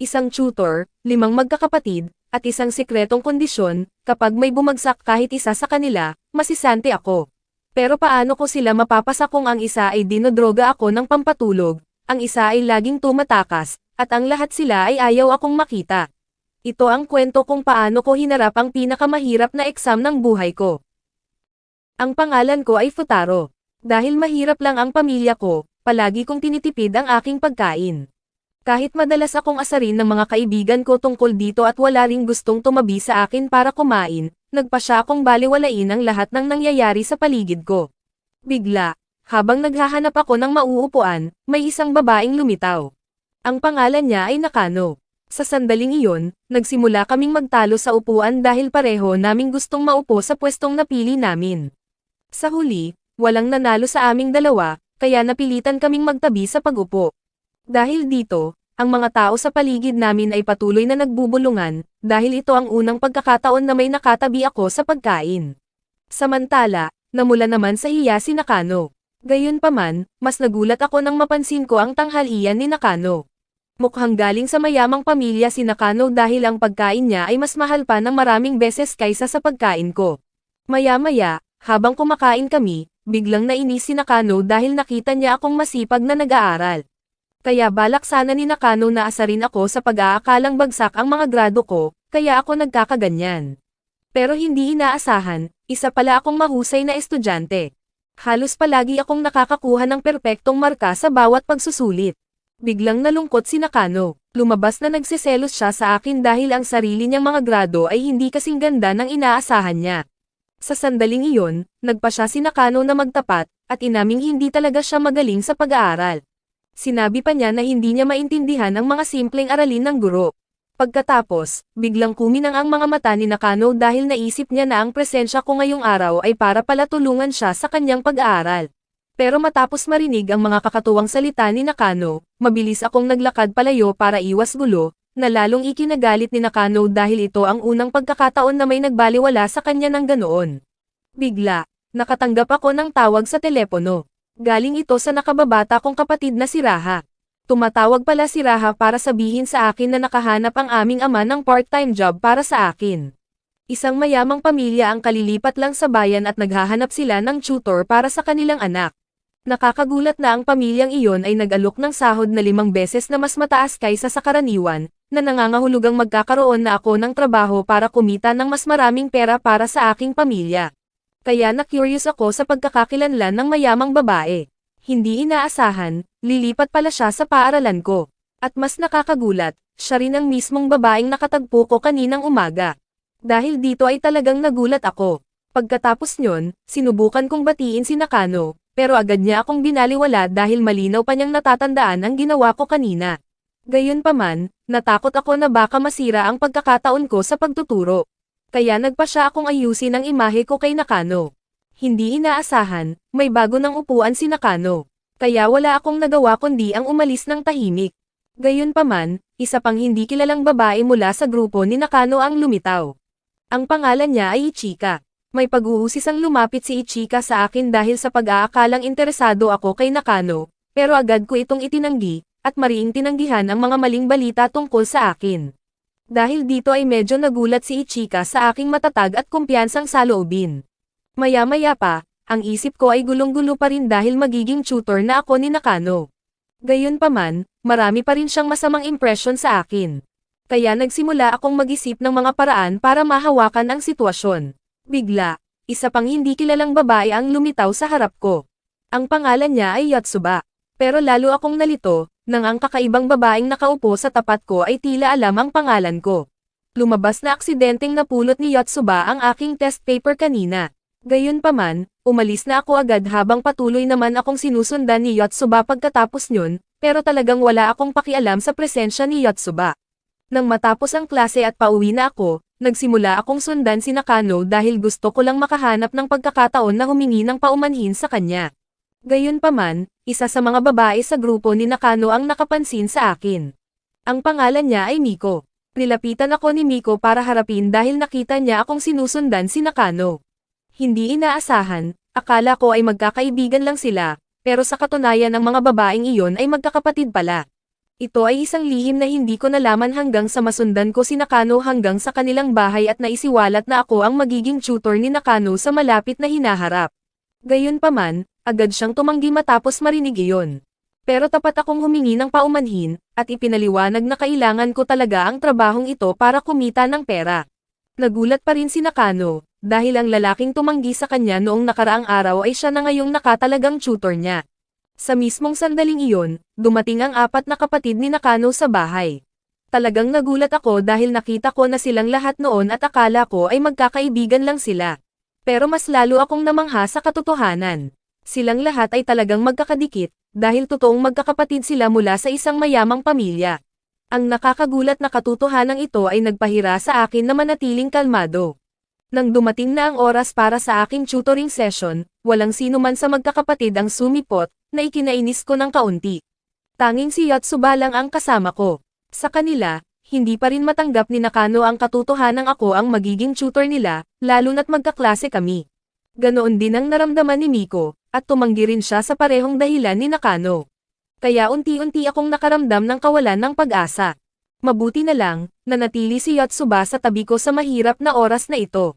isang tutor, 5 magkakapatid, at isang sikretong kondisyon, kapag may bumagsak kahit isa sa kanila, masisante ako. Pero paano ko sila mapapasa kung ang isa ay dinodroga ako ng pampatulog, ang isa ay laging tumatakas, at ang lahat sila ay ayaw akong makita. Ito ang kwento kung paano ko hinarap ang pinakamahirap na exam ng buhay ko. Ang pangalan ko ay Futaro. Dahil mahirap lang ang pamilya ko, palagi kong tinitipid ang aking pagkain. Kahit madalas akong asarin ng mga kaibigan ko tungkol dito at wala ring gustong tumabi sa akin para kumain, nagpasya akong baliwalain ang lahat ng nangyayari sa paligid ko. Bigla, habang naghahanap ako ng mauupuan, may isang babaeng lumitaw. Ang pangalan niya ay Nakano. Sa sandaling iyon, nagsimula kaming magtalo sa upuan dahil pareho naming gustong maupo sa pwestong napili namin. Sa huli, walang nanalo sa aming dalawa, kaya napilitan kaming magtabi sa pag-upo. Dahil dito, ang mga tao sa paligid namin ay patuloy na nagbubulungan, dahil ito ang unang pagkakataon na may nakatabi ako sa pagkain. Samantala, namula naman sa hiya si Nakano. Gayunpaman, mas nagulat ako nang mapansin ko ang tanghalian ni Nakano. Mukhang galing sa mayamang pamilya si Nakano dahil ang pagkain niya ay mas mahal pa ng maraming beses kaysa sa pagkain ko. Maya-maya, habang kumakain kami, biglang nainis si Nakano dahil nakita niya akong masipag na nag-aaral. Kaya balak sana ni Nakano na asarin ako sa pag-aakalang bagsak ang mga grado ko, kaya ako nagkakaganyan. Pero hindi inaasahan, isa pala akong mahusay na estudyante. Halos palagi akong nakakakuha ng perpektong marka sa bawat pagsusulit. Biglang nalungkot si Nakano. Lumabas na nagsiselos siya sa akin dahil ang sarili niyang mga grado ay hindi kasing ganda ng inaasahan niya. Sa sandaling iyon, nagpa siya si Nakano na magtapat, at inaming hindi talaga siya magaling sa pag-aaral. Sinabi pa niya na hindi niya maintindihan ang mga simpleng aralin ng guro. Pagkatapos, biglang kuminang ang mga mata ni Nakano dahil naisip niya na ang presensya ko ngayong araw ay para pala tulungan siya sa kanyang pag-aaral. Pero matapos marinig ang mga kakatuwang salita ni Nakano, mabilis akong naglakad palayo para iwas gulo, na lalong ikinagalit ni Nakano dahil ito ang unang pagkakataon na may nagbaliwala sa kanya ng ganoon. Bigla, nakatanggap ako ng tawag sa telepono. Galing ito sa nakababata kong kapatid na si Raha. Tumatawag pala si Raha para sabihin sa akin na nakahanap ang aming ama ng part-time job para sa akin. Isang mayamang pamilya ang kalilipat lang sa bayan at naghahanap sila ng tutor para sa kanilang anak. Nakakagulat na ang pamilyang iyon ay nag-alok ng sahod na 5 beses na mas mataas kaysa sa karaniwan, na nangangahulugang magkakaroon na ako ng trabaho para kumita ng mas maraming pera para sa aking pamilya. Kaya na-curious ako sa pagkakakilanlan ng mayamang babae. Hindi inaasahan, lilipat pala siya sa paaralan ko. At mas nakakagulat, siya rin ang mismong babaeng nakatagpo ko kaninang umaga. Dahil dito ay talagang nagulat ako. Pagkatapos nyon, sinubukan kong batiin si Nakano, pero agad niya akong binaliwala dahil malinaw pa niyang natatandaan ang ginawa ko kanina. Gayunpaman, natakot ako na baka masira ang pagkakataon ko sa pagtuturo. Kaya nagpa siya akong ayusin ang imahe ko kay Nakano. Hindi inaasahan, may bago ng upuan si Nakano. Kaya wala akong nagawa kundi ang umalis ng tahimik. Gayunpaman, isa pang hindi kilalang babae mula sa grupo ni Nakano ang lumitaw. Ang pangalan niya ay Ichika. May pag-uusisang lumapit si Ichika sa akin dahil sa pag-aakalang interesado ako kay Nakano, pero agad ko itong itinanggi, at mariing tinanggihan ang mga maling balita tungkol sa akin. Dahil dito ay medyo nagulat si Ichika sa aking matatag at kumpiyansang saloobin. Maya-maya pa, ang isip ko ay gulong-gulo pa rin dahil magiging tutor na ako ni Nakano. Gayunpaman, marami pa rin siyang masamang impresyon sa akin. Kaya nagsimula akong mag-isip ng mga paraan para mahawakan ang sitwasyon. Bigla, isa pang hindi kilalang babae ang lumitaw sa harap ko. Ang pangalan niya ay Yotsuba. Pero lalo akong nalito, nang ang kakaibang babaeng nakaupo sa tapat ko ay tila alam ang pangalan ko. Lumabas na aksidenteng napulot ni Yotsuba ang aking test paper kanina. Gayunpaman, umalis na ako agad habang patuloy naman akong sinusundan ni Yotsuba pagkatapos nyon, pero talagang wala akong pakialam sa presensya ni Yotsuba. Nang matapos ang klase at pauwi na ako, nagsimula akong sundan si Nakano dahil gusto ko lang makahanap ng pagkakataon na humingi ng paumanhin sa kanya. Gayunpaman, isa sa mga babae sa grupo ni Nakano ang nakapansin sa akin. Ang pangalan niya ay Miko. Nilapitan ako ni Miko para harapin dahil nakita niya akong sinusundan si Nakano. Hindi inaasahan, akala ko ay magkakaibigan lang sila, pero sa katunayan ang mga babaeng iyon ay magkakapatid pala. Ito ay isang lihim na hindi ko nalaman hanggang sa masundan ko si Nakano hanggang sa kanilang bahay at naisiwalat na ako ang magiging tutor ni Nakano sa malapit na hinaharap. Gayunpaman, agad siyang tumanggi matapos marinig iyon. Pero tapat akong humingi ng paumanhin, at ipinaliwanag na kailangan ko talaga ang trabahong ito para kumita ng pera. Nagulat pa rin si Nakano, dahil ang lalaking tumanggi sa kanya noong nakaraang araw ay siya na ngayong nakatalagang tutor niya. Sa mismong sandaling iyon, dumating ang 4 na kapatid ni Nakano sa bahay. Talagang nagulat ako dahil nakita ko na silang lahat noon at akala ko ay magkakaibigan lang sila. Pero mas lalo akong namangha sa katotohanan. Silang lahat ay talagang magkakadikit, dahil totoong magkakapatid sila mula sa isang mayamang pamilya. Ang nakakagulat na katotohanan ito ay nagpahira sa akin na manatiling kalmado. Nang dumating na ang oras para sa aking tutoring session, walang sino man sa magkakapatid ang sumipot, na ikinainis ko ng kaunti. Tanging si Yotsuba lang ang kasama ko. Sa kanila, hindi pa rin matanggap ni Nakano ang katotohanang ako ang magiging tutor nila, lalo na't magkaklase kami. Ganoon din ang naramdaman ni Miko, at tumanggi rin siya sa parehong dahilan ni Nakano. Kaya unti-unti akong nakaramdam ng kawalan ng pag-asa. Mabuti na lang, nanatili si Yotsuba sa tabi ko sa mahirap na oras na ito.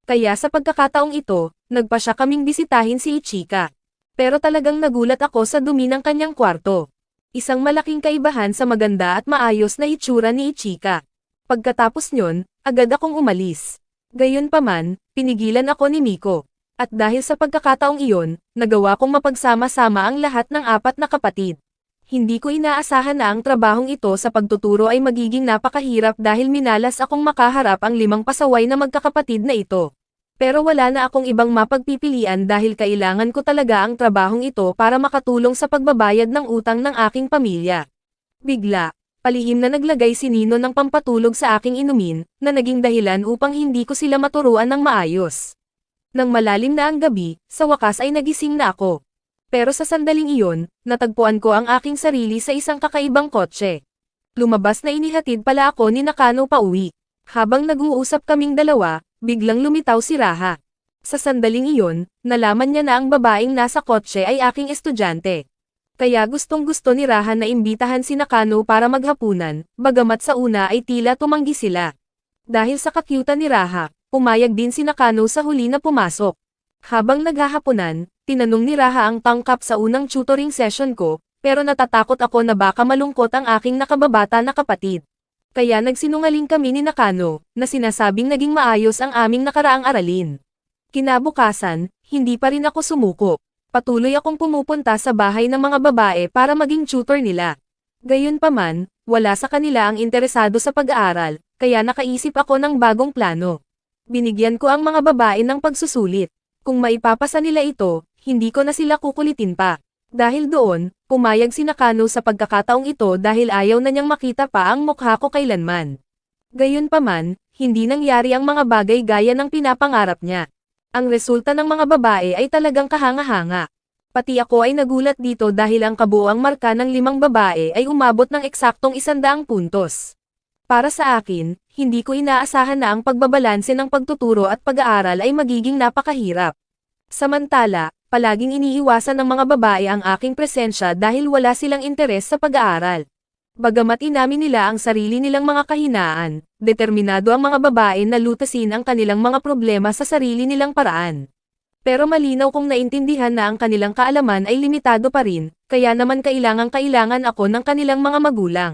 Kaya sa pagkakataong ito, nagpa siya kaming bisitahin si Ichika. Pero talagang nagulat ako sa dumi ng kanyang kwarto. Isang malaking kaibahan sa maganda at maayos na itsura ni Ichika. Pagkatapos nyon, agad akong umalis. Gayunpaman, pinigilan ako ni Miko. At dahil sa pagkakataong iyon, nagawa kong mapagsama-sama ang lahat ng 4 na kapatid. Hindi ko inaasahan na ang trabahong ito sa pagtuturo ay magiging napakahirap dahil minalas akong makaharap ang 5 pasaway na magkakapatid na ito. Pero wala na akong ibang mapagpipilian dahil kailangan ko talaga ang trabahong ito para makatulong sa pagbabayad ng utang ng aking pamilya. Bigla, palihim na naglagay si Nino ng pampatulog sa aking inumin, na naging dahilan upang hindi ko sila maturuan ng maayos. Nang malalim na ang gabi, sa wakas ay nagising na ako. Pero sa sandaling iyon, natagpuan ko ang aking sarili sa isang kakaibang kotse. Lumabas na inihatid pala ako ni Nakano pauwi. Habang nag-uusap kaming dalawa, biglang lumitaw si Raha. Sa sandaling iyon, nalaman niya na ang babaeng nasa kotse ay aking estudyante. Kaya gustong-gusto ni Raha na imbitahan si Nakano para maghapunan, bagamat sa una ay tila tumanggi sila. Dahil sa kakyutan ni Raha, pumayag din si Nakano sa huli na pumasok. Habang naghahapunan, tinanong ni Raha ang tangkap sa unang tutoring session ko, pero natatakot ako na baka malungkot ang aking nakababata na kapatid. Kaya nagsinungaling kami ni Nakano, na sinasabing naging maayos ang aming nakaraang aralin. Kinabukasan, hindi pa rin ako sumuko. Patuloy akong pumupunta sa bahay ng mga babae para maging tutor nila. Gayunpaman, wala sa kanila ang interesado sa pag-aaral, kaya nakaisip ako ng bagong plano. Binigyan ko ang mga babae ng pagsusulit. Kung maipapasa nila ito, hindi ko na sila kukulitin pa. Dahil doon, pumayag si Nakano sa pagkakataong ito dahil ayaw na niyang makita pa ang mukha ko kailanman. Gayunpaman, hindi nangyari ang mga bagay gaya ng pinapangarap niya. Ang resulta ng mga babae ay talagang kahanga-hanga. Pati ako ay nagulat dito dahil ang kabuuang marka ng 5 babae ay umabot ng eksaktong 100 puntos. Para sa akin, hindi ko inaasahan na ang pagbabalanse ng pagtuturo at pag-aaral ay magiging napakahirap. Samantala, palaging iniiwasan ng mga babae ang aking presensya dahil wala silang interes sa pag-aaral. Bagamat inamin nila ang sarili nilang mga kahinaan, determinado ang mga babae na lutasin ang kanilang mga problema sa sarili nilang paraan. Pero malinaw kong naintindihan na ang kanilang kaalaman ay limitado pa rin, kaya naman kailangan ako ng kanilang mga magulang.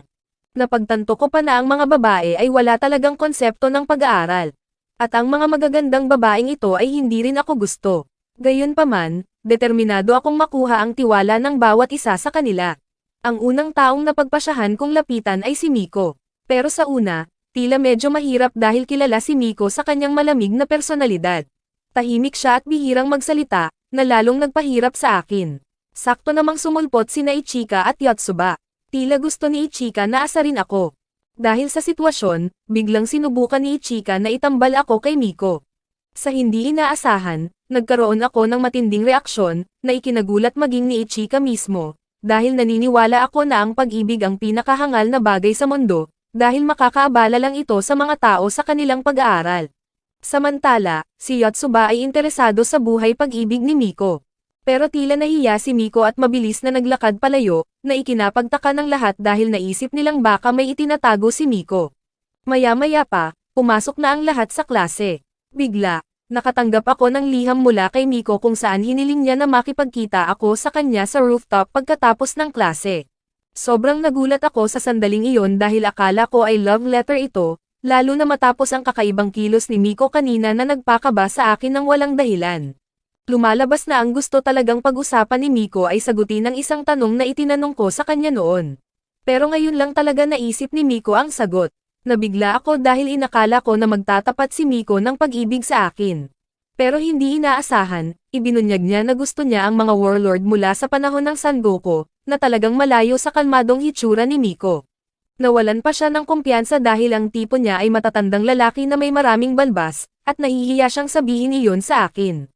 Napagtanto ko pa na ang mga babae ay wala talagang konsepto ng pag-aaral. At ang mga magagandang babaeng ito ay hindi rin ako gusto. Gayunpaman, determinado akong makuha ang tiwala ng bawat isa sa kanila. Ang unang taong napagpasyahan kong lapitan ay si Miko. Pero sa una, tila medyo mahirap dahil kilala si Miko sa kanyang malamig na personalidad. Tahimik siya at bihirang magsalita, na lalong nagpahirap sa akin. Sakto namang sumulpot sina Ichika at Yotsuba. Tila gusto ni Ichika na asarin ako. Dahil sa sitwasyon, biglang sinubukan ni Ichika na itambal ako kay Miko. Sa hindi inaasahan, nagkaroon ako ng matinding reaksyon, na ikinagulat maging ni Ichika mismo, dahil naniniwala ako na ang pag-ibig ang pinakahangal na bagay sa mundo, dahil makakaabala lang ito sa mga tao sa kanilang pag-aaral. Samantala, si Yotsuba ay interesado sa buhay pag-ibig ni Miko. Pero tila nahiya si Miko at mabilis na naglakad palayo, na ikinapagtaka ng lahat dahil naisip nilang baka may itinatago si Miko. Maya-maya pa, pumasok na ang lahat sa klase. Bigla, nakatanggap ako ng liham mula kay Miko kung saan hiniling niya na makipagkita ako sa kanya sa rooftop pagkatapos ng klase. Sobrang nagulat ako sa sandaling iyon dahil akala ko ay love letter ito, lalo na matapos ang kakaibang kilos ni Miko kanina na nagpakaba sa akin ng walang dahilan. Lumalabas na ang gusto talagang pag-usapan ni Miko ay sagutin ang isang tanong na itinanong ko sa kanya noon. Pero ngayon lang talaga naisip ni Miko ang sagot. Nabigla ako dahil inakala ko na magtatapat si Miko ng pag-ibig sa akin. Pero hindi inaasahan, ibinunyag niya na gusto niya ang mga warlord mula sa panahon ng Sangoku, na talagang malayo sa kalmadong hitsura ni Miko. Nawalan pa siya ng kumpiyansa dahil ang tipo niya ay matatandang lalaki na may maraming balbas, at nahihiya siyang sabihin iyon sa akin.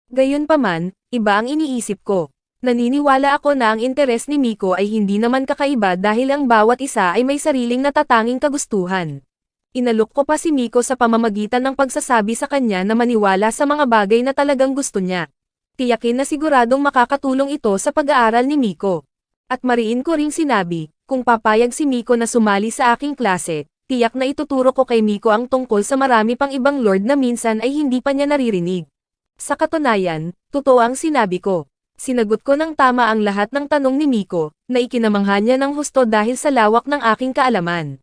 Gayunpaman, iba ang iniisip ko. Naniniwala ako na ang interes ni Miko ay hindi naman kakaiba dahil ang bawat isa ay may sariling natatanging kagustuhan. Inalok ko pa si Miko sa pamamagitan ng pagsasabi sa kanya na maniwala sa mga bagay na talagang gusto niya. Tiyakin na siguradong makakatulong ito sa pag-aaral ni Miko. At mariin ko ring sinabi, kung papayag si Miko na sumali sa aking klase, tiyak na ituturo ko kay Miko ang tungkol sa marami pang ibang lord na minsan ay hindi pa niya naririnig. Sa katunayan, totoo ang sinabi ko. Sinagot ko ng tama ang lahat ng tanong ni Miko, na ikinamangha niya ng husto dahil sa lawak ng aking kaalaman.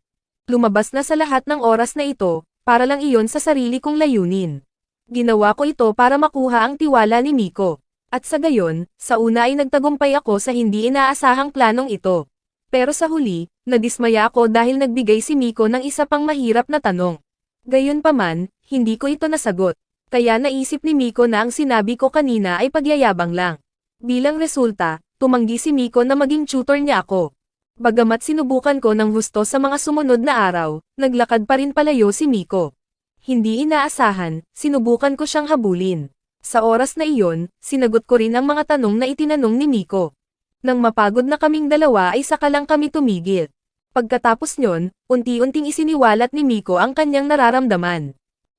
Lumabas na sa lahat ng oras na ito, para lang iyon sa sarili kong layunin. Ginawa ko ito para makuha ang tiwala ni Miko. At sa gayon, sa una ay nagtagumpay ako sa hindi inaasahang planong ito. Pero sa huli, nadismaya ako dahil nagbigay si Miko ng isa pang mahirap na tanong. Gayunpaman, hindi ko ito nasagot. Kaya naisip ni Miko na ang sinabi ko kanina ay pagyayabang lang. Bilang resulta, tumanggi si Miko na maging tutor niya ako. Bagamat sinubukan ko ng husto sa mga sumunod na araw, naglakad pa rin palayo si Miko. Hindi inaasahan, sinubukan ko siyang habulin. Sa oras na iyon, sinagot ko rin ang mga tanong na itinanong ni Miko. Nang mapagod na kaming dalawa ay saka lang kami tumigil. Pagkatapos nyon, unti-unting isiniwalat ni Miko ang kanyang nararamdaman.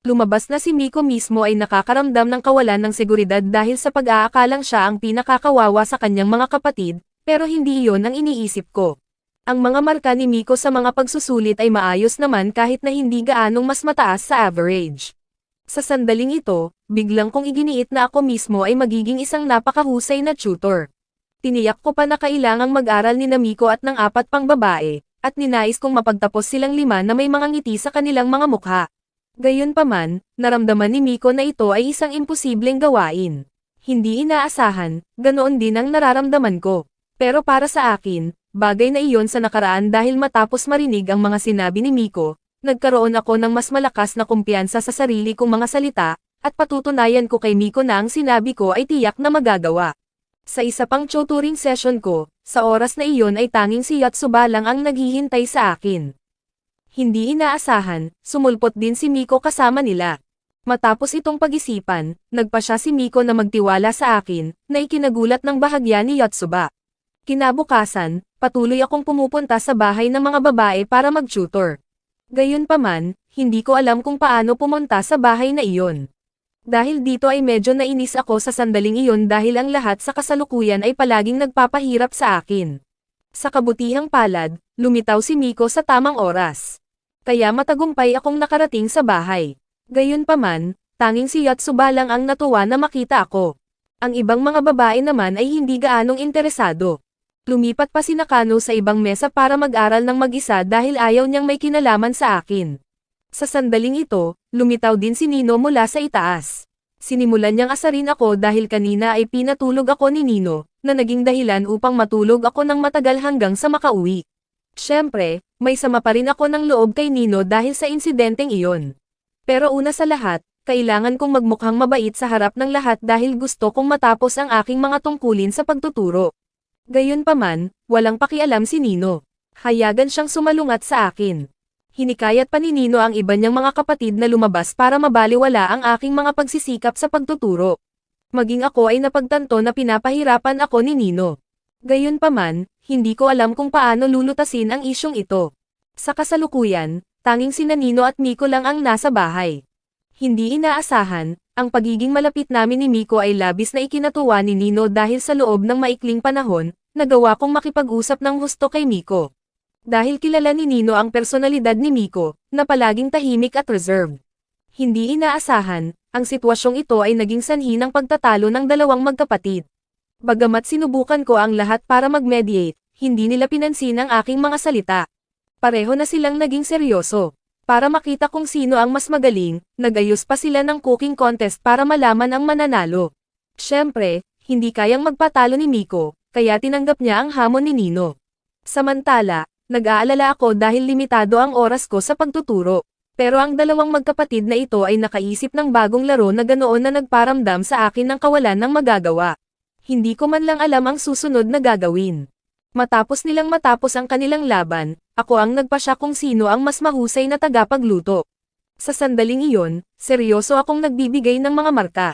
Lumabas na si Miko mismo ay nakakaramdam ng kawalan ng seguridad dahil sa pag-aakalang siya ang pinakakawawa sa kanyang mga kapatid, pero hindi iyon ang iniisip ko. Ang mga marka ni Miko sa mga pagsusulit ay maayos naman kahit na hindi gaanong mas mataas sa average. Sa sandaling ito, biglang kong iginiit na ako mismo ay magiging isang napakahusay na tutor. Tiniyak ko pa na kailangang mag-aral ni Miko at ng 4 pang babae, at ninais kong mapagtapos silang 5 na may mga ngiti sa kanilang mga mukha. Gayunpaman, naramdaman ni Miko na ito ay isang imposibleng gawain. Hindi inaasahan, ganoon din ang nararamdaman ko. Pero para sa akin, bagay na iyon sa nakaraan dahil matapos marinig ang mga sinabi ni Miko, nagkaroon ako ng mas malakas na kumpiyansa sa sarili kong mga salita, at patutunayan ko kay Miko na ang sinabi ko ay tiyak na magagawa. Sa isa pang tutoring session ko, sa oras na iyon ay tanging si Yotsuba lang ang naghihintay sa akin. Hindi inaasahan, sumulpot din si Miko kasama nila. Matapos itong pag-isipan, nagpa siya si Miko na magtiwala sa akin, na ikinagulat ng bahagya ni Yotsuba. Kinabukasan, patuloy akong pumupunta sa bahay ng mga babae para mag-tutor. Gayunpaman, hindi ko alam kung paano pumunta sa bahay na iyon. Dahil dito ay medyo nainis ako sa sandaling iyon dahil ang lahat sa kasalukuyan ay palaging nagpapahirap sa akin. Sa kabutihang palad, lumitaw si Miko sa tamang oras. Kaya matagumpay akong nakarating sa bahay. Gayunpaman, tanging si Yotsuba lang ang natuwa na makita ako. Ang ibang mga babae naman ay hindi gaanong interesado. Lumipat pa si Nakano sa ibang mesa para mag-aral ng mag-isa dahil ayaw niyang may kinalaman sa akin. Sa sandaling ito, lumitaw din si Nino mula sa itaas. Sinimulan niyang asarin ako dahil kanina ay pinatulog ako ni Nino, na naging dahilan upang matulog ako ng matagal hanggang sa makauwi. Siyempre, may sama pa rin ako ng loob kay Nino dahil sa insidenteng iyon. Pero una sa lahat, kailangan kong magmukhang mabait sa harap ng lahat dahil gusto kong matapos ang aking mga tungkulin sa pagtuturo. Gayunpaman, walang pakialam si Nino. Hayagan siyang sumalungat sa akin. Hinikayat pa ni Nino ang iba niyang mga kapatid na lumabas para mabaliwala ang aking mga pagsisikap sa pagtuturo. Maging ako ay napagtanto na pinapahirapan ako ni Nino. Gayunpaman, hindi ko alam kung paano lulutasin ang isyong ito. Sa kasalukuyan, tanging sina Nino at Miko lang ang nasa bahay. Hindi inaasahan, Ang pagiging malapit namin ni Miko ay labis na ikinatuwa ni Nino dahil sa loob ng maikling panahon, nagawa kong makipag-usap ng husto kay Miko. Dahil kilala ni Nino ang personalidad ni Miko, na palaging tahimik at reserved. Hindi inaasahan, ang sitwasyong ito ay naging sanhi ng pagtatalo ng dalawang magkapatid. Bagamat sinubukan ko ang lahat para mag-mediate, hindi nila pinansin ang aking mga salita. Pareho na silang naging seryoso. Para makita kung sino ang mas magaling, nag-ayos pa sila ng cooking contest para malaman ang mananalo. Siyempre, hindi kayang magpatalo ni Miko, kaya tinanggap niya ang hamon ni Nino. Samantala, nag-aalala ako dahil limitado ang oras ko sa pagtuturo. Pero ang dalawang magkapatid na ito ay nakaisip ng bagong laro na ganoon na nagparamdam sa akin ng kawalan ng magagawa. Hindi ko man lang alam ang susunod na gagawin. Matapos nilang matapos ang kanilang laban, ako ang nagpasya kung sino ang mas mahusay na tagapagluto. Sa sandaling iyon, seryoso akong nagbibigay ng mga marka.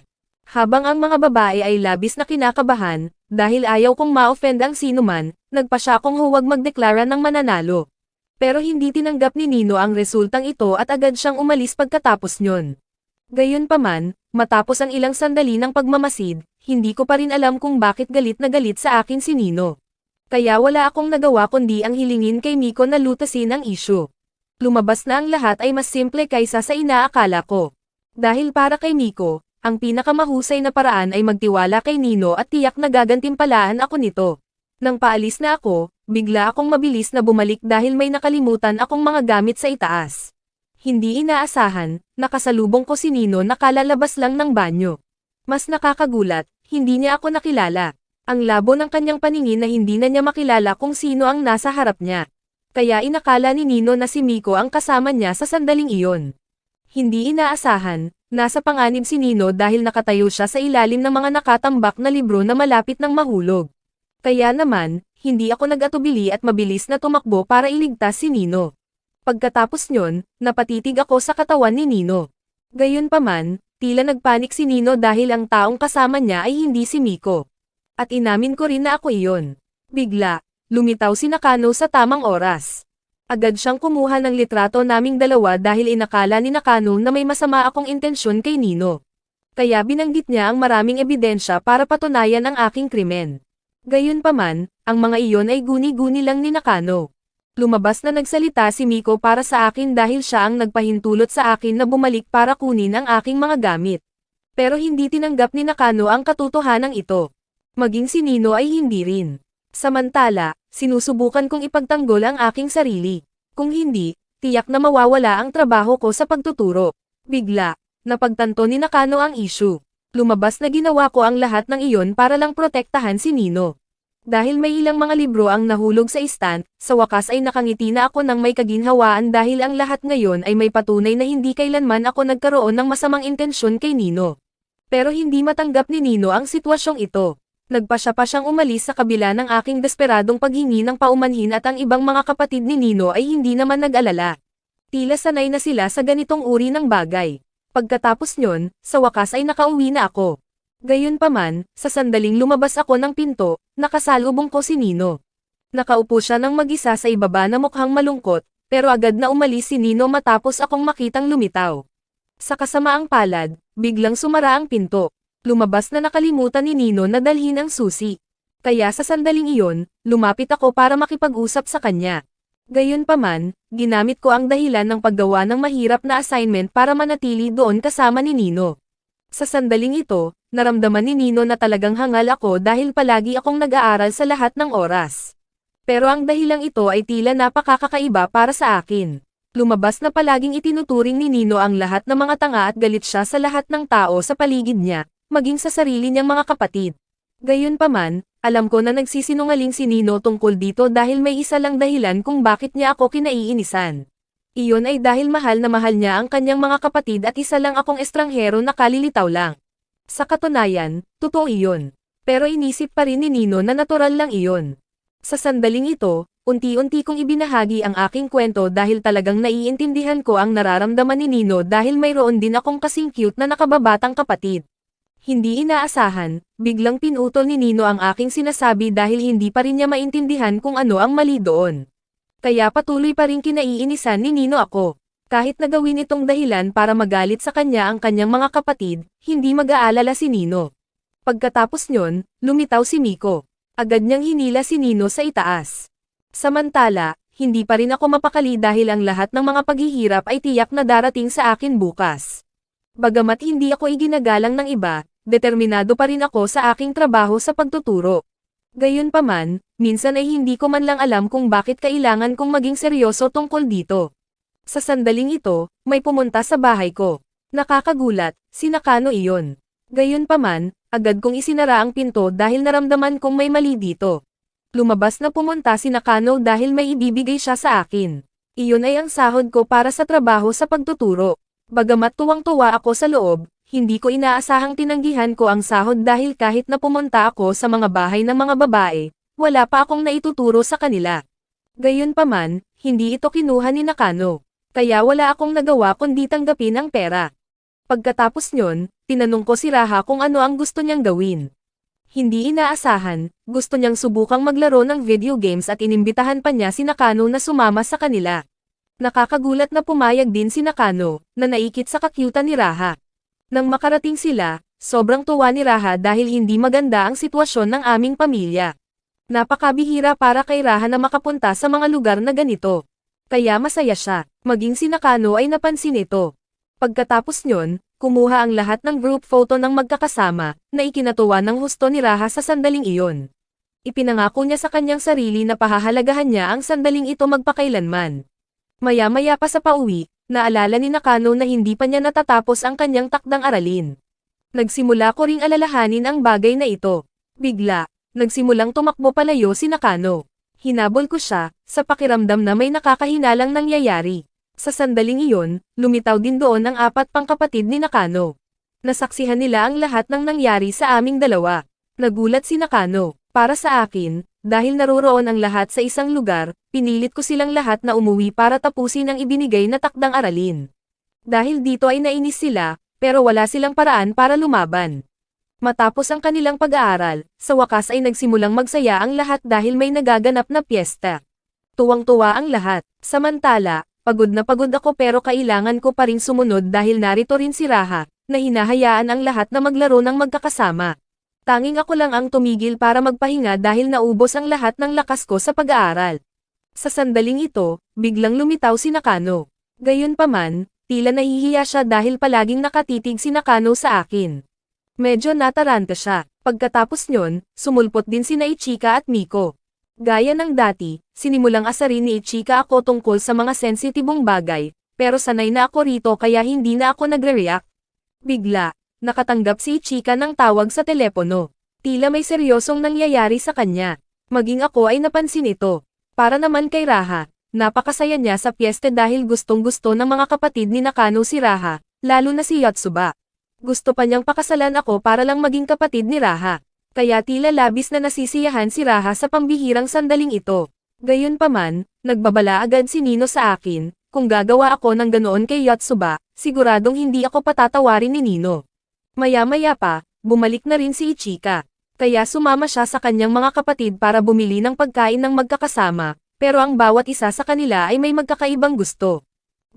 Habang ang mga babae ay labis na kinakabahan, dahil ayaw kong ma-offend ang sinuman, nagpasya akong huwag magdeklara ng mananalo. Pero hindi tinanggap ni Nino ang resultang ito at agad siyang umalis pagkatapos nyon. Gayunpaman, matapos ang ilang sandali ng pagmamasid, hindi ko pa rin alam kung bakit galit na galit sa akin si Nino. Kaya wala akong nagawa kundi ang hilingin kay Miko na lutasin ang issue. Lumabas na ang lahat ay mas simple kaysa sa inaakala ko. Dahil para kay Miko, ang pinakamahusay na paraan ay magtiwala kay Nino at tiyak na gagantimpalaan ako nito. Nang paalis na ako, bigla akong mabilis na bumalik dahil may nakalimutan akong mga gamit sa itaas. Hindi inaasahan, nakasalubong ko si Nino na kalalabas lang ng banyo. Mas nakakagulat, hindi niya ako nakilala. Ang labo ng kanyang paningin na hindi na niya makilala kung sino ang nasa harap niya. Kaya inakala ni Nino na si Miko ang kasama niya sa sandaling iyon. Hindi inaasahan, nasa panganib si Nino dahil nakatayo siya sa ilalim ng mga nakatambak na libro na malapit ng mahulog. Kaya naman, hindi ako nag-atubili at mabilis na tumakbo para iligtas si Nino. Pagkatapos nyon, napatitig ako sa katawan ni Nino. Gayunpaman, tila nagpanik si Nino dahil ang taong kasama niya ay hindi si Miko. At inamin ko rin na ako iyon. Bigla, lumitaw si Nakano sa tamang oras. Agad siyang kumuha ng litrato naming dalawa dahil inakala ni Nakano na may masama akong intensyon kay Nino. Kaya binanggit niya ang maraming ebidensya para patunayan ang aking krimen. Gayunpaman, ang mga iyon ay guni-guni lang ni Nakano. Lumabas na nagsalita si Miko para sa akin dahil siya ang nagpahintulot sa akin na bumalik para kunin ang aking mga gamit. Pero hindi tinanggap ni Nakano ang katotohanan ito. Maging si Nino ay hindi rin. Samantala, sinusubukan kong ipagtanggol ang aking sarili. Kung hindi, tiyak na mawawala ang trabaho ko sa pagtuturo. Bigla, napagtanto ni Nakano ang issue. Lumabas na ginawa ko ang lahat ng iyon para lang protektahan si Nino. Dahil may ilang mga libro ang nahulog sa stand, sa wakas ay nakangiti na ako ng may kaginhawaan dahil ang lahat ngayon ay may patunay na hindi kailanman ako nagkaroon ng masamang intensyon kay Nino. Pero hindi matanggap ni Nino ang sitwasyong ito. Nagpasya pa siyang umalis sa kabila ng aking desperadong paghingi ng paumanhin at ang ibang mga kapatid ni Nino ay hindi naman nag-alala. Tila sanay na sila sa ganitong uri ng bagay. Pagkatapos nyon, sa wakas ay nakauwi na ako. Gayunpaman, sa sandaling lumabas ako ng pinto, nakasalubong ko si Nino. Nakaupo siya ng mag-isa sa ibaba na mukhang malungkot, pero agad na umalis si Nino matapos akong makitang lumitaw. Sa kasamaang palad, biglang sumara ang pinto. Lumabas na nakalimutan ni Nino na dalhin ang susi. Kaya sa sandaling iyon, lumapit ako para makipag-usap sa kanya. Gayunpaman, ginamit ko ang dahilan ng paggawa ng mahirap na assignment para manatili doon kasama ni Nino. Sa sandaling ito, naramdaman ni Nino na talagang hangal ako dahil palagi akong nag-aaral sa lahat ng oras. Pero ang dahilang ito ay tila napakakakaiba para sa akin. Lumabas na palaging itinuturing ni Nino ang lahat ng mga tanga at galit siya sa lahat ng tao sa paligid niya, maging sa sarili niyang mga kapatid. Gayunpaman, alam ko na nagsisinungaling si Nino tungkol dito dahil may isa lang dahilan kung bakit niya ako kinaiinisan. Iyon ay dahil mahal na mahal niya ang kanyang mga kapatid at isa lang akong estranghero na kalilitaw lang. Sa katunayan, totoo iyon. Pero inisip pa rin ni Nino na natural lang iyon. Sa sandaling ito, unti-unti kong ibinahagi ang aking kwento dahil talagang naiintindihan ko ang nararamdaman ni Nino dahil mayroon din akong kasing cute na nakababatang kapatid. Hindi inaasahan, biglang pinutol ni Nino ang aking sinasabi dahil hindi pa rin niya maintindihan kung ano ang mali doon. Kaya patuloy pa rin kinaiinisan ni Nino ako. Kahit na gawin itong dahilan para magalit sa kanya ang kanyang mga kapatid, hindi mag-aalala si Nino. Pagkatapos nyon, lumitaw si Miko. Agad niyang hinila si Nino sa itaas. Samantala, hindi pa rin ako mapakali dahil ang lahat ng mga paghihirap ay tiyak na darating sa akin bukas. Bagamat hindi ako iginagalang ng iba, determinado pa rin ako sa aking trabaho sa pagtuturo. Gayunpaman, minsan ay hindi ko man lang alam kung bakit kailangan kong maging seryoso tungkol dito. Sa sandaling ito, may pumunta sa bahay ko. Nakakagulat, si Nakano iyon. Gayunpaman, agad kong isinara ang pinto dahil naramdaman kong may mali dito. Lumabas na pumunta si Nakano dahil may ibibigay siya sa akin. Iyon ay ang sahod ko para sa trabaho sa pagtuturo. Bagamat tuwang-tuwa ako sa loob, hindi ko inaasahang tinanggihan ko ang sahod dahil kahit na pumunta ako sa mga bahay ng mga babae, wala pa akong naituturo sa kanila. Gayunpaman, hindi ito kinuha ni Nakano. Kaya wala akong nagawa kundi tanggapin ang pera. Pagkatapos nyon, tinanong ko si Raha kung ano ang gusto niyang gawin. Hindi inaasahan, gusto niyang subukang maglaro ng video games at inimbitahan pa niya si Nakano na sumama sa kanila. Nakakagulat na pumayag din si Nakano, na naikit sa kakyutan ni Raha. Nang makarating sila, sobrang tuwa ni Raha dahil hindi maganda ang sitwasyon ng aming pamilya. Napakabihira para kay Raha na makapunta sa mga lugar na ganito. Kaya masaya siya, maging si Nakano ay napansin ito. Pagkatapos nyon, kumuha ang lahat ng group photo ng magkakasama, na ikinatuwa ng husto ni Raha sa sandaling iyon. Ipinangako niya sa kanyang sarili na pahahalagahan niya ang sandaling ito magpakailanman. Maya-maya pa sa pauwi, naalala ni Nakano na hindi pa niya natatapos ang kanyang takdang aralin. Nagsimula ko ring alalahanin ang bagay na ito. Bigla, nagsimulang tumakbo palayo si Nakano. Hinabol ko siya, sa pakiramdam na may nakakahinalang nangyayari. Sa sandaling iyon, lumitaw din doon ang 4 pang kapatid ni Nakano. Nasaksihan nila ang lahat ng nangyari sa aming dalawa. Nagulat si Nakano. Para sa akin, dahil naroroon ang lahat sa isang lugar, pinilit ko silang lahat na umuwi para tapusin ang ibinigay na takdang aralin. Dahil dito ay nainis sila, pero wala silang paraan para lumaban. Matapos ang kanilang pag-aaral, sa wakas ay nagsimulang magsaya ang lahat dahil may nagaganap na piyesta. Tuwang-tuwa ang lahat. Samantala, pagod na pagod ako pero kailangan ko pa rin sumunod dahil narito rin si Raha, na hinahayaan ang lahat na maglaro ng magkakasama. Tanging ako lang ang tumigil para magpahinga dahil naubos ang lahat ng lakas ko sa pag-aaral. Sa sandaling ito, biglang lumitaw si Nakano. Gayunpaman, tila nahihiya siya dahil palaging nakatitig si Nakano sa akin. Medyo nataranta siya. Pagkatapos nyon, sumulpot din sina Ichika at Miko. Gaya ng dati, sinimulang asarin ni Ichika ako tungkol sa mga sensitibong bagay, pero sanay na ako rito kaya hindi na ako nagre-react. Bigla, nakatanggap si Ichika ng tawag sa telepono. Tila may seryosong nangyayari sa kanya. Maging ako ay napansin ito. Para naman kay Raha, napakasaya niya sa piyeste dahil gustong-gusto ng mga kapatid ni Nakano si Raha, lalo na si Yotsuba. Gusto pa niyang pakasalan ako para lang maging kapatid ni Raha. Kaya tila labis na nasisiyahan si Raha sa pambihirang sandaling ito. Gayunpaman, nagbabala agad si Nino sa akin, kung gagawa ako ng ganoon kay Yotsuba, siguradong hindi ako patatawarin ni Nino. Maya-maya pa, bumalik na rin si Ichika. Kaya sumama siya sa kanyang mga kapatid para bumili ng pagkain ng magkakasama, pero ang bawat isa sa kanila ay may magkakaibang gusto.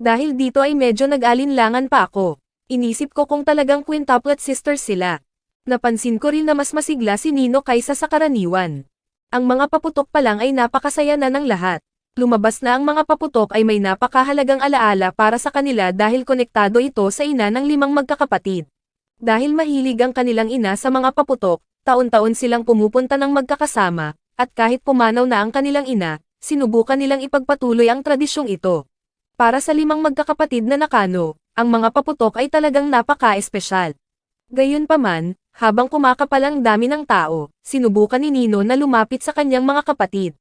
Dahil dito ay medyo nag-alinlangan pa ako. Inisip ko kung talagang quintuplet sisters sila. Napansin ko rin na mas masigla si Nino kaysa sa karaniwan. Ang mga paputok pa lang ay napakasaya na ng lahat. Lumabas na ang mga paputok ay may napakahalagang alaala para sa kanila dahil konektado ito sa ina ng 5 magkakapatid. Dahil mahilig ang kanilang ina sa mga paputok, taon-taon silang pumupunta ng magkakasama, at kahit pumanaw na ang kanilang ina, sinubukan nilang ipagpatuloy ang tradisyong ito. Para sa 5 magkakapatid na Nakano, ang mga paputok ay talagang napaka-espesyal. Gayunpaman, habang kumakapal ang dami ng tao, sinubukan ni Nino na lumapit sa kanyang mga kapatid.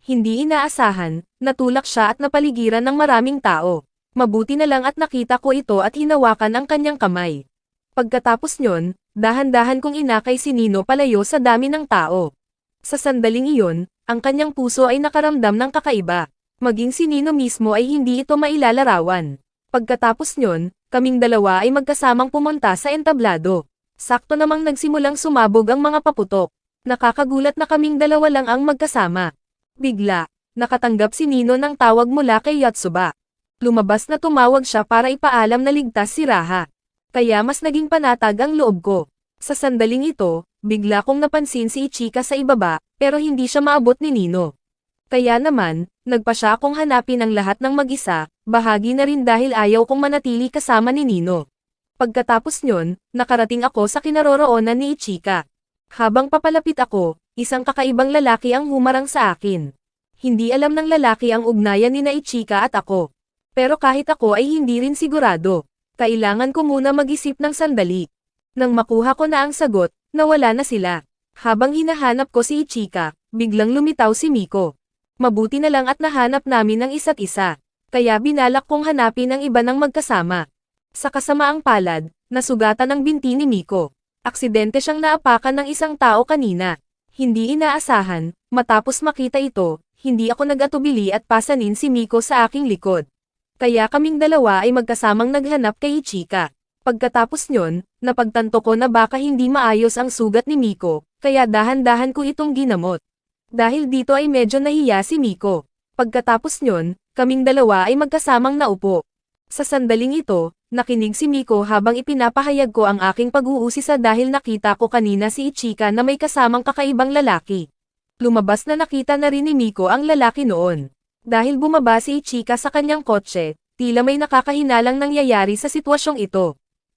Hindi inaasahan, natulak siya at napaligiran ng maraming tao. Mabuti na lang at nakita ko ito at hinawakan ang kanyang kamay. Pagkatapos nyon, dahan-dahan kong inakay si Nino palayo sa dami ng tao. Sa sandaling iyon, ang kanyang puso ay nakaramdam ng kakaiba. Maging si Nino mismo ay hindi ito mailalarawan. Pagkatapos nyon, kaming dalawa ay magkasamang pumunta sa entablado. Sakto namang nagsimulang sumabog ang mga paputok. Nakakagulat na kaming dalawa lang ang magkasama. Bigla, nakatanggap si Nino ng tawag mula kay Yotsuba. Lumabas na tumawag siya para ipaalam na ligtas si Raha. Kaya mas naging panatag ang loob ko. Sa sandaling ito, bigla kong napansin si Ichika sa ibaba, pero hindi siya maabot ni Nino. Kaya naman, nagpa siya akong hanapin ang lahat ng mag-isa, bahagi na rin dahil ayaw kong manatili kasama ni Nino. Pagkatapos nyon, nakarating ako sa kinaroroonan ni Ichika. Habang papalapit ako, isang kakaibang lalaki ang humarang sa akin. Hindi alam ng lalaki ang ugnayan ni Ichika at ako. Pero kahit ako ay hindi rin sigurado. Kailangan ko muna mag-isip ng sandali. Nang makuha ko na ang sagot, nawala na sila. Habang hinahanap ko si Ichika, biglang lumitaw si Miko. Mabuti na lang at nahanap namin ang isa't isa. Kaya binalak kong hanapin ang iba ng magkasama. Sa kasamaang palad, nasugatan ang binti ni Miko. Aksidente siyang naapakan ng isang tao kanina. Hindi inaasahan, matapos makita ito, hindi ako nag-atubili at pasanin si Miko sa aking likod. Kaya kaming dalawa ay magkasamang naghanap kay Ichika. Pagkatapos nyon, napagtanto ko na baka hindi maayos ang sugat ni Miko, kaya dahan-dahan ko itong ginamot. Dahil dito ay medyo nahiya si Miko. Pagkatapos nyon, kaming dalawa ay magkasamang naupo. Sa sandaling ito, nakinig si Miko habang ipinapahayag ko ang aking pag-uusisa dahil nakita ko kanina si Ichika na may kasamang kakaibang lalaki. Lumabas na nakita na rin ni Miko ang lalaki noon. Dahil bumaba si Ichika sa kanyang kotse, tila may nakakahinalang nangyayari sa sitwasyong ito.